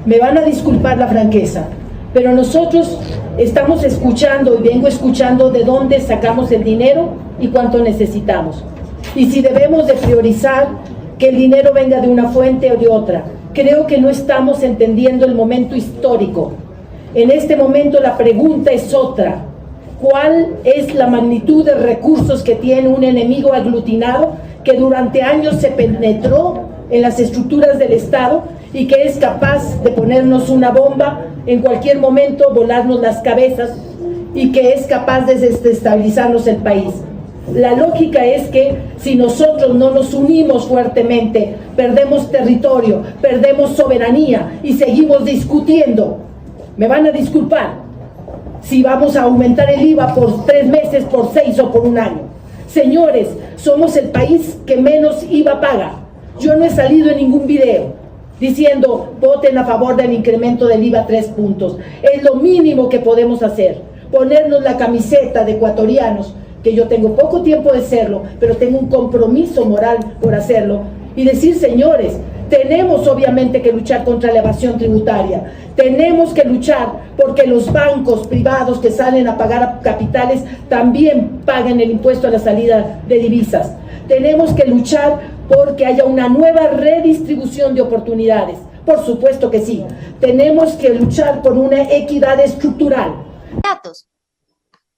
Speaker 10: Me van a disculpar la franqueza, pero nosotros estamos escuchando y vengo escuchando de dónde sacamos el dinero y cuánto necesitamos. Y si debemos de priorizar que el dinero venga de una fuente o de otra. Creo que no estamos entendiendo el momento histórico. En este momento la pregunta es otra. ¿Cuál es la magnitud de recursos que tiene un enemigo aglutinado que durante años se penetró en las estructuras del Estado y que es capaz de ponernos una bomba en cualquier momento, volarnos las cabezas y que es capaz de desestabilizarnos el país? La lógica es que si nosotros no nos unimos fuertemente, perdemos territorio, perdemos soberanía y seguimos discutiendo. Me van a disculpar si vamos a aumentar el IVA por 3 meses, por 6 o por 1 año. Señores, somos el país que menos IVA paga. Yo no he salido en ningún video diciendo voten a favor del incremento del IVA 3 puntos. Es lo mínimo que podemos hacer, ponernos la camiseta de ecuatorianos, que yo tengo poco tiempo de serlo, pero tengo un compromiso moral por hacerlo, y decir, señores, Tenemos obviamente que luchar contra la evasión tributaria. Tenemos que luchar porque los bancos privados que salen a pagar capitales también paguen el impuesto a la salida de divisas. Tenemos que luchar porque haya una nueva redistribución de oportunidades. Por supuesto que sí. Tenemos que luchar por una equidad estructural.
Speaker 11: Datos.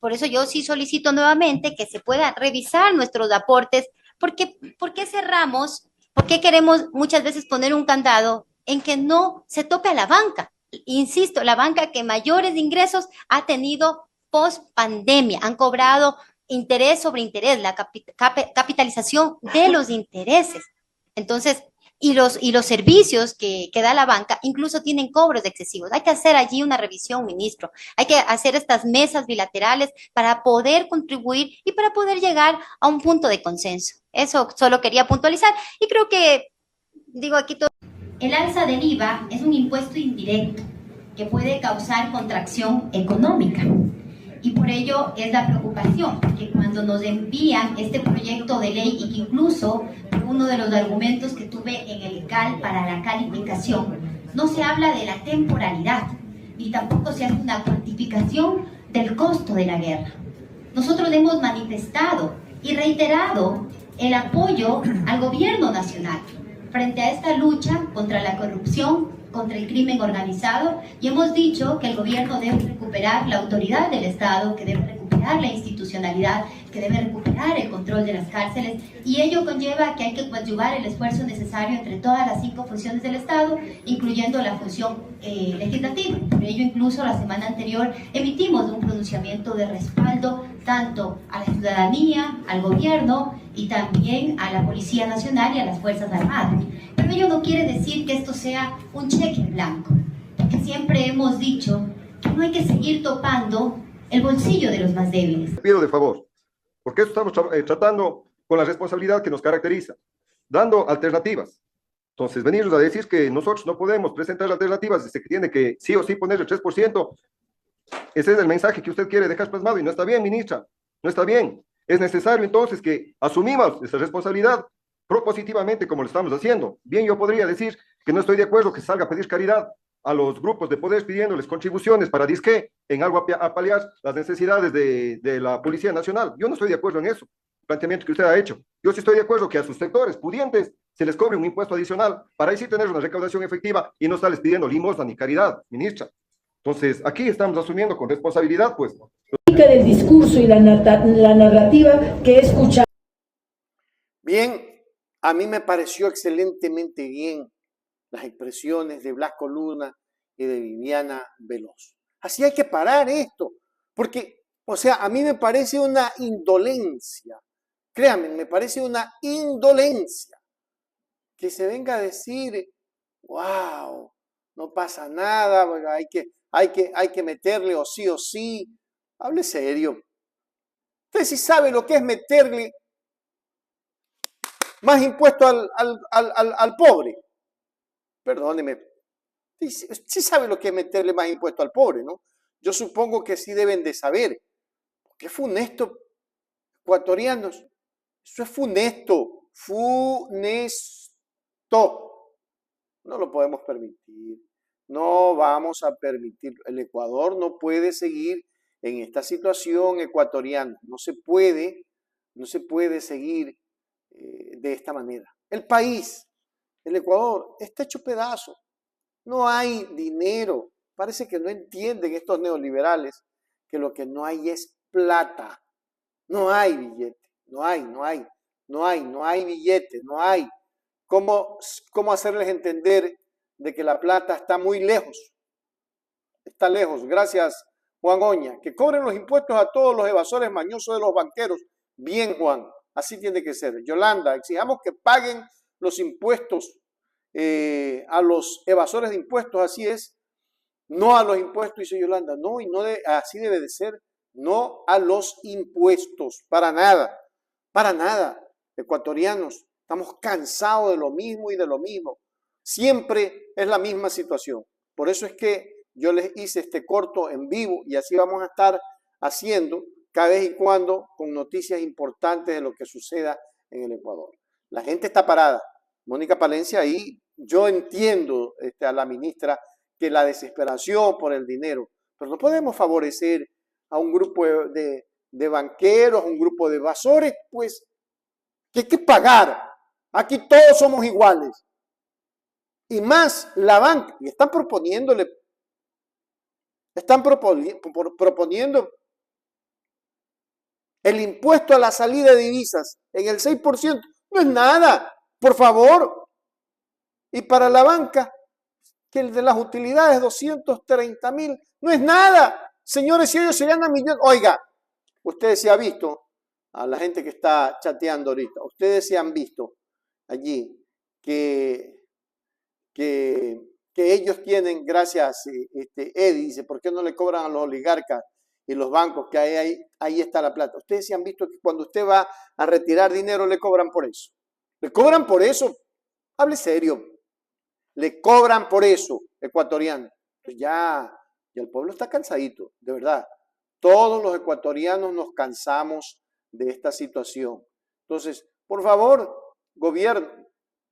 Speaker 11: Por eso yo sí solicito nuevamente que se pueda revisar nuestros aportes. ¿Por qué cerramos? ¿Por qué queremos muchas veces poner un candado en que no se tope a la banca? Insisto, la banca que mayores ingresos ha tenido post pandemia, han cobrado interés sobre interés, la capitalización de los intereses. Entonces, y los servicios que da la banca incluso tienen cobros excesivos. Hay que hacer allí una revisión, ministro. Hay que hacer estas mesas bilaterales para poder contribuir y para poder llegar a un punto de consenso. Eso solo quería puntualizar y creo que, digo aquí todo. El alza del IVA es un impuesto indirecto que puede causar contracción económica. Y por ello es la preocupación, porque cuando nos envían este proyecto de ley y que incluso uno de los argumentos que tuve en el CAL para la calificación, no se habla de la temporalidad, ni tampoco se hace una cuantificación del costo de la guerra. Nosotros hemos manifestado y reiterado el apoyo al gobierno nacional frente a esta lucha contra la corrupción, contra el crimen organizado, y hemos dicho que el gobierno debe recuperar la autoridad del Estado, que debe recuperar la institucionalidad, que debe recuperar el control de las cárceles, y ello conlleva que hay que coadyuvar el esfuerzo necesario entre todas las 5 funciones del Estado, incluyendo la función legislativa. Por ello, incluso la semana anterior emitimos un pronunciamiento de respaldo tanto a la ciudadanía, al gobierno y también a la Policía Nacional y a las Fuerzas Armadas. Pero ello no quiere decir que esto sea un cheque en blanco, porque siempre hemos dicho que no hay que seguir topando el bolsillo de los más débiles.
Speaker 9: Te pido de favor, porque esto estamos tratando con la responsabilidad que nos caracteriza, dando alternativas. Entonces, venirnos a decir que nosotros no podemos presentar alternativas, dice que tiene que sí o sí poner el 3%, ese es el mensaje que usted quiere dejar plasmado y no está bien, ministra, no está bien. Es necesario entonces que asumimos esa responsabilidad propositivamente como lo estamos haciendo. Bien, yo podría decir que no estoy de acuerdo que salga a pedir caridad a los grupos de poder pidiéndoles contribuciones para disque en algo a paliar las necesidades de la Policía Nacional. Yo no estoy de acuerdo en eso, planteamiento que usted ha hecho. Yo sí estoy de acuerdo que a sus sectores pudientes se les cobre un impuesto adicional para ahí sí tener una recaudación efectiva y no estarles pidiendo limosna ni caridad, ministra. Entonces, aquí estamos asumiendo con responsabilidad, pues.
Speaker 10: Del discurso y la narrativa que he escuchado.
Speaker 1: Bien, a mí me pareció excelentemente bien las expresiones de Blasco Luna y de Viviana Veloz. Así hay que parar esto, porque, o sea, a mí me parece una indolencia, créanme, me parece una indolencia que se venga a decir, wow, no pasa nada, hay que meterle o sí. Hable serio. Usted sí sabe lo que es meterle más impuesto al pobre. Perdóneme. Sí sabe lo que es meterle más impuesto al pobre, ¿no? Yo supongo que sí deben de saber. ¿Qué funesto, ecuatorianos? Eso es funesto. Funesto. No lo podemos permitir. No vamos a permitirlo. El Ecuador no puede seguir en esta situación ecuatoriana. No se puede seguir de esta manera. El país, el Ecuador, está hecho pedazo. No hay dinero. Parece que no entienden estos neoliberales que lo que no hay es plata. No hay billete. No hay billete. No hay. ¿Cómo hacerles entender de que la plata está muy lejos? Está lejos. Gracias, Juan Oña. Que cobren los impuestos a todos los evasores mañosos de los banqueros. Bien, Juan. Así tiene que ser. Yolanda, exijamos que paguen los impuestos a los evasores de impuestos. Así es. No a los impuestos, dice Yolanda. No, y no así debe de ser. No a los impuestos. Para nada. Para nada. Ecuatorianos, estamos cansados de lo mismo y de lo mismo. Siempre es la misma situación. Por eso es que yo les hice este corto en vivo y así vamos a estar haciendo cada vez y cuando con noticias importantes de lo que suceda en el Ecuador. La gente está parada. Mónica Palencia, ahí yo entiendo a la ministra que la desesperación por el dinero, pero no podemos favorecer a un grupo de banqueros, a un grupo de evasores, pues, que hay que pagar. Aquí todos somos iguales. Y más la banca, y están proponiendo el impuesto a la salida de divisas en el 6%. No es nada, por favor. Y para la banca, que el de las utilidades 230.000, no es nada. Señores, si ellos se ganan millones, oiga, ustedes se han visto, a la gente que está chateando ahorita, ustedes se han visto allí que ellos tienen, gracias, Eddie dice, ¿por qué no le cobran a los oligarcas y los bancos que ahí está la plata? Ustedes se han visto que cuando usted va a retirar dinero le cobran por eso. Le cobran por eso. Hable serio. Le cobran por eso, ecuatoriano. Pues ya el pueblo está cansadito, de verdad. Todos los ecuatorianos nos cansamos de esta situación. Entonces, por favor, gobierno,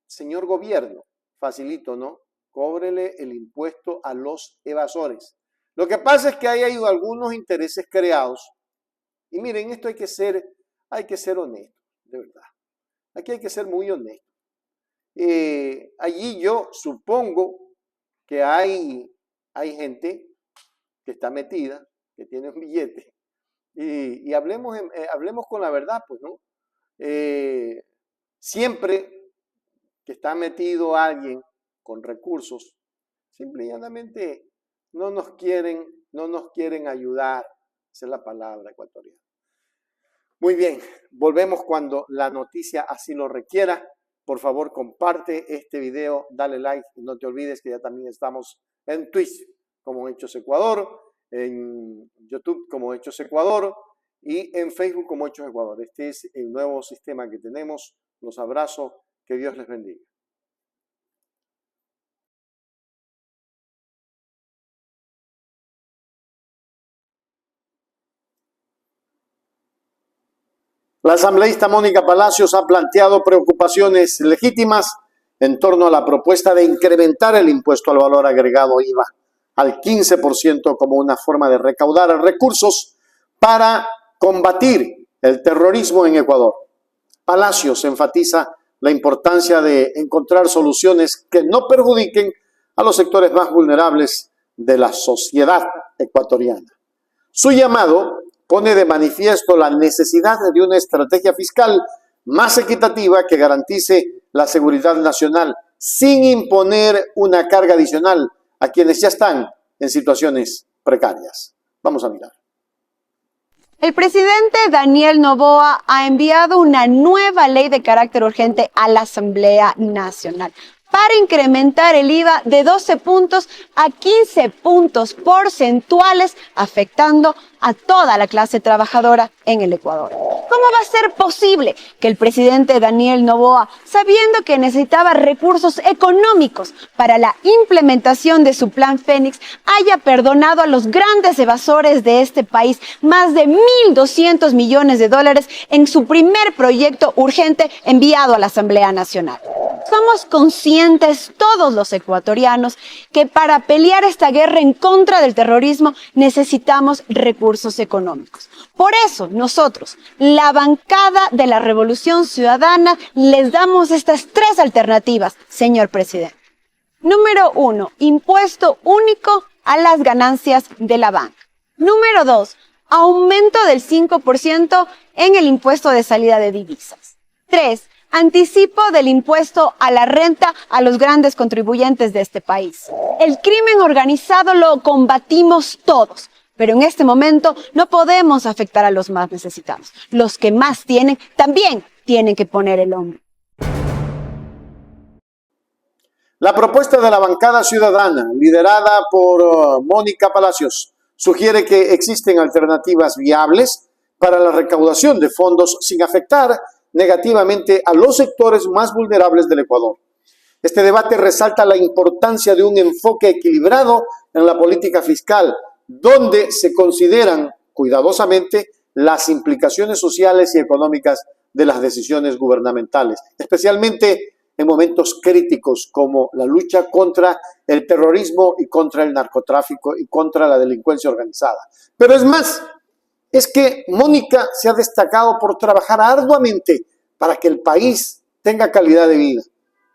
Speaker 1: señor gobierno, facilito, ¿no? Cóbrele el impuesto a los evasores. Lo que pasa es que hay algunos intereses creados. Y miren, esto hay que ser honesto, de verdad. Aquí hay que ser muy honesto. Allí yo supongo que hay gente que está metida, que tiene un billete. Y hablemos con la verdad, pues, ¿no? Siempre que está metido alguien con recursos, simple y llanamente no nos quieren ayudar. Esa es la palabra ecuatoriana. Muy bien, volvemos cuando la noticia así lo requiera. Por favor, comparte este video, dale like. No te olvides que ya también estamos en Twitch como Hechos Ecuador, en YouTube como Hechos Ecuador y en Facebook como Hechos Ecuador. Este es el nuevo sistema que tenemos. Los abrazo. Que Dios les bendiga. La asambleísta Mónica Palacios ha planteado preocupaciones legítimas en torno a la propuesta de incrementar el impuesto al valor agregado IVA al 15% como una forma de recaudar recursos para combatir el terrorismo en Ecuador. Palacios enfatiza la importancia de encontrar soluciones que no perjudiquen a los sectores más vulnerables de la sociedad ecuatoriana. Su llamado pone de manifiesto la necesidad de una estrategia fiscal más equitativa que garantice la seguridad nacional sin imponer una carga adicional a quienes ya están en situaciones precarias. Vamos a mirar.
Speaker 12: El presidente Daniel Noboa ha enviado una nueva ley de carácter urgente a la Asamblea Nacional para incrementar el IVA de 12 puntos a 15 puntos porcentuales, afectando a toda la clase trabajadora en el Ecuador. ¿Cómo va a ser posible que el presidente Daniel Noboa, sabiendo que necesitaba recursos económicos para la implementación de su Plan Fénix, haya perdonado a los grandes evasores de este país más de 1.200 millones de dólares en su primer proyecto urgente enviado a la Asamblea Nacional? Somos conscientes todos los ecuatorianos que para pelear esta guerra en contra del terrorismo necesitamos recursos económicos. Por eso nosotros, la bancada de la Revolución Ciudadana, les damos estas tres alternativas, señor presidente. Número 1, impuesto único a las ganancias de la banca. Número 2, aumento del 5% en el impuesto de salida de divisas. 3, anticipo del impuesto a la renta a los grandes contribuyentes de este país. El crimen organizado lo combatimos todos, pero en este momento no podemos afectar a los más necesitados. Los que más tienen también tienen que poner el hombro.
Speaker 1: La propuesta de la bancada ciudadana, liderada por Mónica Palacios, sugiere que existen alternativas viables para la recaudación de fondos sin afectar negativamente a los sectores más vulnerables del Ecuador. Este debate resalta la importancia de un enfoque equilibrado en la política fiscal, donde se consideran cuidadosamente las implicaciones sociales y económicas de las decisiones gubernamentales, especialmente en momentos críticos como la lucha contra el terrorismo y contra el narcotráfico y contra la delincuencia organizada. Pero es más, es que Mónica se ha destacado por trabajar arduamente para que el país tenga calidad de vida.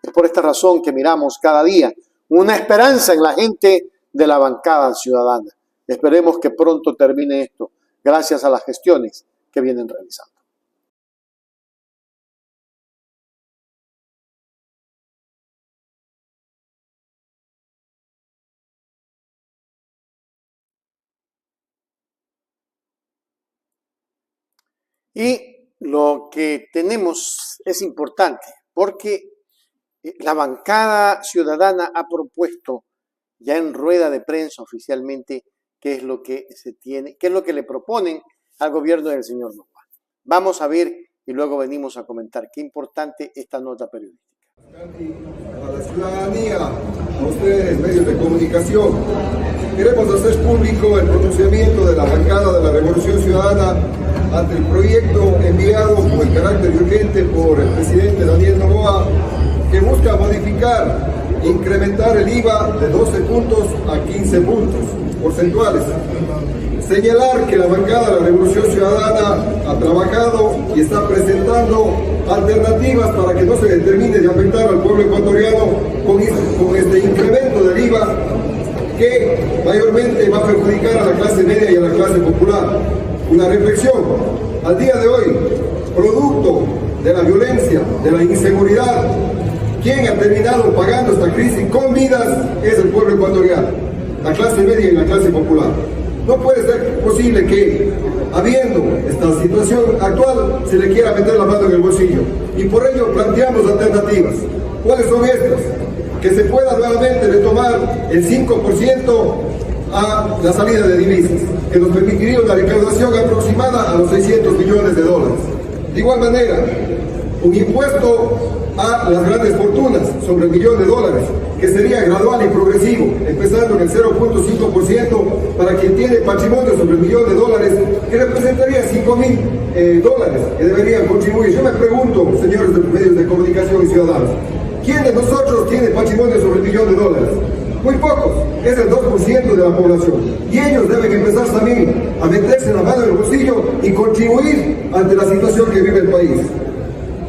Speaker 1: Es por esta razón que miramos cada día una esperanza en la gente de la bancada ciudadana. Esperemos que pronto termine esto, gracias a las gestiones que vienen realizando. Y lo que tenemos es importante porque la bancada ciudadana ha propuesto ya en rueda de prensa oficialmente qué es lo que se tiene, qué es lo que le proponen al gobierno del señor Noboa. Vamos a ver y luego venimos a comentar qué importante esta nota periodística.
Speaker 9: A la ciudadanía, a ustedes, medios de comunicación, queremos hacer público el pronunciamiento de la bancada de la Revolución Ciudadana ante el proyecto enviado con el carácter urgente por el presidente Daniel Noboa, que busca modificar, incrementar el IVA de 12 puntos a 15 puntos porcentuales. Señalar que la bancada de la Revolución Ciudadana ha trabajado y está presentando alternativas para que no se termine de afectar al pueblo ecuatoriano con este incremento del IVA que mayormente va a perjudicar a la clase media y a la clase popular. Una reflexión, al día de hoy, producto de la violencia, de la inseguridad, quien ha terminado pagando esta crisis con vidas es el pueblo ecuatoriano, la clase media y la clase popular. No puede ser posible que, habiendo esta situación actual, se le quiera meter la mano en el bolsillo. Y por ello planteamos alternativas. ¿Cuáles son estas? Que se pueda nuevamente retomar el 5% a la salida de divisas, que nos permitiría una recaudación aproximada a los 600 millones de dólares. De igual manera, un impuesto a las grandes fortunas sobre el millón de dólares, que sería gradual y progresivo, empezando en el 0.5% para quien tiene patrimonio sobre el millón de dólares, que representaría 5.000 dólares que deberían contribuir. Yo me pregunto, señores de medios de comunicación y ciudadanos, ¿quién de nosotros tiene patrimonio sobre el millón de dólares? Muy pocos, es el 2% de la población. Y ellos deben empezar también a meterse la mano en el bolsillo y contribuir ante la situación que vive el país.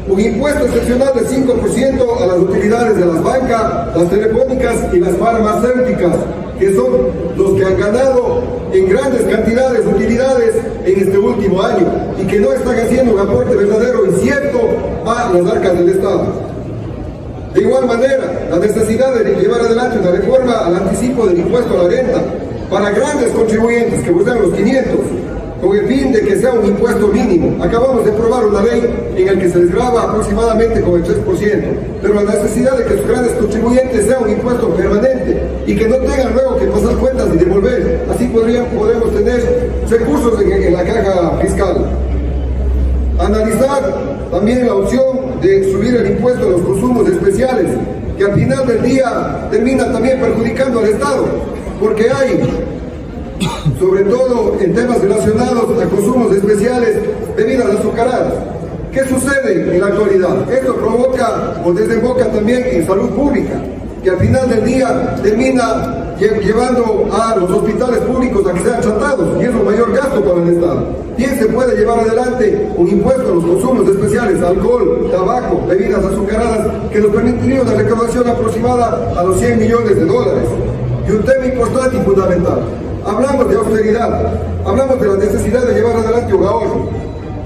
Speaker 9: Un impuesto excepcional de 5% a las utilidades de las bancas, las telefónicas y las farmacéuticas, que son los que han ganado en grandes cantidades de utilidades en este último año y que no están haciendo un aporte verdadero y cierto a las arcas del Estado. De igual manera, la necesidad de llevar adelante una reforma al anticipo del impuesto a la renta para grandes contribuyentes que buscan los 500, con el fin de que sea un impuesto mínimo. Acabamos de aprobar una ley en la que se les grava aproximadamente con el 3%, pero la necesidad de que los grandes contribuyentes sea un impuesto permanente y que no tengan luego que pasar cuentas y devolver. Así podremos tener recursos en la caja fiscal. Analizar también la opción de subir el impuesto a los consumos especiales, que al final del día termina también perjudicando al Estado, porque hay, sobre todo en temas relacionados a consumos especiales, bebidas azucaradas. ¿Qué sucede en la actualidad? Esto provoca o desemboca también en salud pública, que al final del día termina llevando a los hospitales públicos a que sean tratados, y es un mayor gasto para el Estado. Bien se puede llevar adelante un impuesto a los consumos especiales, alcohol, tabaco, bebidas azucaradas, que nos permitiría una recaudación aproximada a los 100 millones de dólares. Y un tema importante y fundamental. Hablamos de austeridad, hablamos de la necesidad de llevar adelante un ahorro.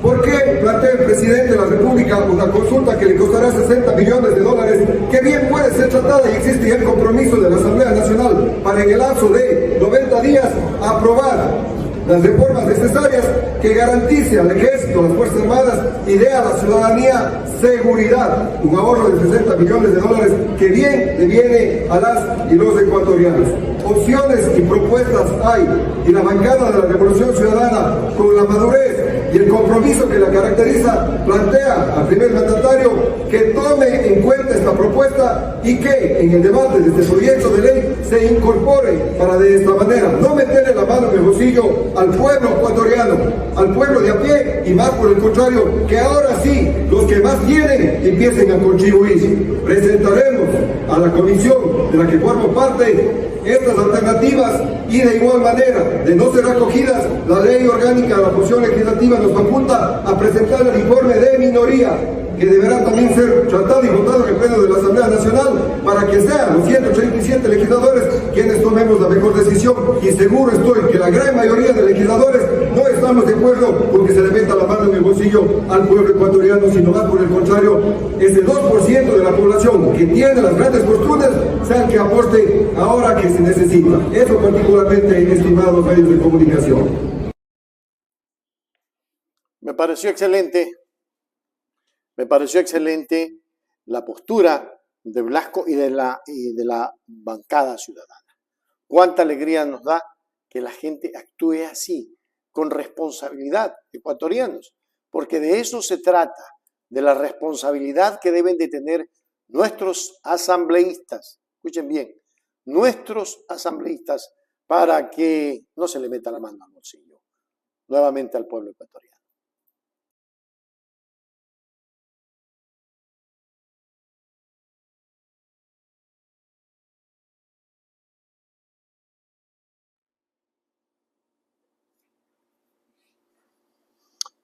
Speaker 9: ¿Por qué plantea el presidente de la República una consulta que le costará 60 millones de dólares, que bien puede ser tratada y existe el compromiso de la Asamblea Nacional para en el lapso de 90 días aprobar las reformas necesarias que garantice al Ejército, a las Fuerzas Armadas y dé a la ciudadanía seguridad? Un ahorro de 60 millones de dólares que bien le viene a las y los ecuatorianos. Opciones y propuestas hay, y la bancada de la Revolución Ciudadana, con la madurez y el compromiso que la caracteriza, plantea al primer mandatario que tome en cuenta esta propuesta y que en el debate de este proyecto de ley se incorpore para de esta manera no meterle la mano en el bolsillo al pueblo ecuatoriano, al pueblo de a pie, y más por el contrario, que ahora sí, los que más tienen empiecen a contribuir. Presentaremos a la comisión de la que formo parte estas alternativas y de igual manera, de no ser acogidas, la ley orgánica de la función legislativa nos faculta a presentar el informe de minoría, que deberá también ser tratado y votado en el Pleno de la Asamblea Nacional para que sean los 137 legisladores quienes tomemos la mejor decisión. Y seguro estoy que la gran mayoría de legisladores no estamos de acuerdo con que se le meta la mano en el bolsillo al pueblo ecuatoriano, sino más por el contrario, ese 2% de la población que tiene las grandes fortunas sea el que aporte ahora que se necesita. Eso particularmente, estimados medios de comunicación.
Speaker 1: Me pareció excelente la postura de Blasco y de la bancada ciudadana. Cuánta alegría nos da que la gente actúe así, con responsabilidad, ecuatorianos, porque de eso se trata, de la responsabilidad que deben de tener nuestros asambleístas. Escuchen bien, nuestros asambleístas, para que no se le meta la mano al bolsillo nuevamente al pueblo ecuatoriano.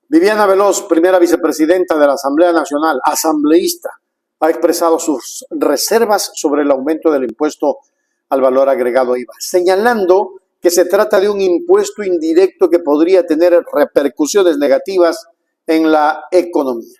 Speaker 1: Viviana Veloz, primera vicepresidenta de la Asamblea Nacional, asambleísta, ha expresado sus reservas sobre el aumento del impuesto al valor agregado IVA, señalando que se trata de un impuesto indirecto que podría tener repercusiones negativas en la economía.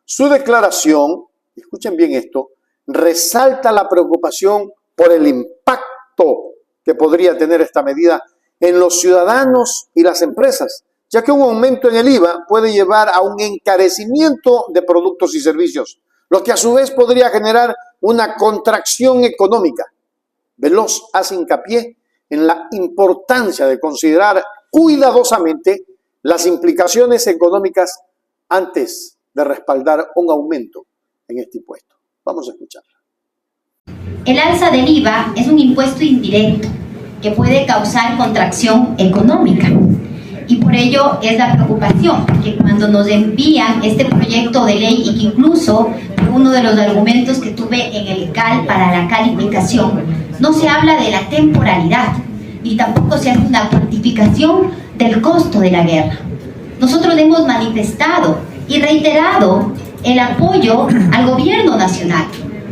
Speaker 1: Su declaración, escuchen bien esto, resalta la preocupación por el impacto que podría tener esta medida en los ciudadanos y las empresas, ya que un aumento en el IVA puede llevar a un encarecimiento de productos y servicios, lo que a su vez podría generar una contracción económica. Veloz hace hincapié en la importancia de considerar cuidadosamente las implicaciones económicas antes de respaldar un aumento en este impuesto. Vamos a escucharla.
Speaker 13: El alza del IVA es un impuesto indirecto que puede causar contracción económica. Y por ello es la preocupación, porque cuando nos envían este proyecto de ley, y que incluso uno de los argumentos que tuve en el CAL para la calificación, no se habla de la temporalidad, ni tampoco se hace una cuantificación del costo de la guerra. Nosotros hemos manifestado y reiterado el apoyo al gobierno nacional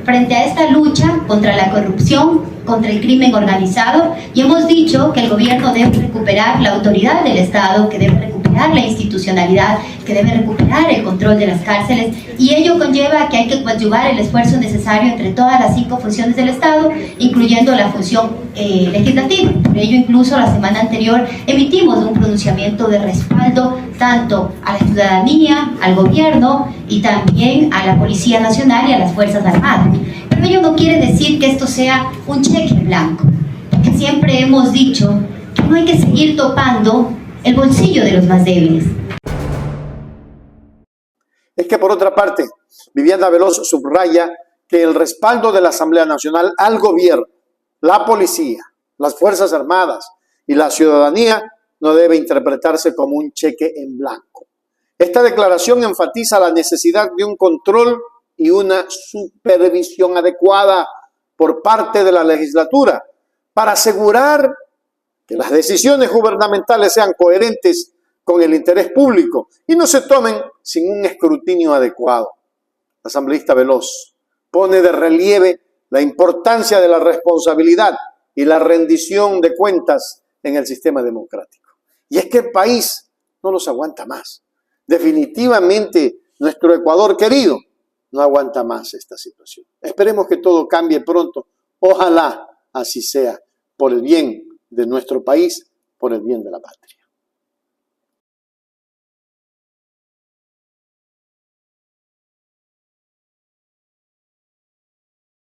Speaker 13: frente a esta lucha contra la corrupción, contra el crimen organizado, y hemos dicho que el gobierno debe recuperar la autoridad del Estado, que debe recuperar la institucionalidad, que debe recuperar el control de las cárceles, y ello conlleva que hay que coadyuvar el esfuerzo necesario entre todas las 5 funciones del Estado, incluyendo la función legislativa. Por ello, incluso la semana anterior emitimos un pronunciamiento de respaldo tanto a la ciudadanía, al gobierno y también a la Policía Nacional y a las Fuerzas Armadas. Pero ello no quiere decir que esto sea un cheque en blanco, porque siempre hemos dicho que no hay que seguir topando el bolsillo de los más débiles.
Speaker 1: Es que por otra parte, Viviana Veloz subraya que el respaldo de la Asamblea Nacional al gobierno, la policía, las Fuerzas Armadas y la ciudadanía no debe interpretarse como un cheque en blanco. Esta declaración enfatiza la necesidad de un control y una supervisión adecuada por parte de la legislatura para asegurar que las decisiones gubernamentales sean coherentes con el interés público y no se tomen sin un escrutinio adecuado. La asambleísta Veloz pone de relieve la importancia de la responsabilidad y la rendición de cuentas en el sistema democrático. Y es que el país no los aguanta más. Definitivamente nuestro Ecuador querido no aguanta más esta situación. Esperemos que todo cambie pronto. Ojalá así sea, por el bien de nuestro país, por el bien de la patria.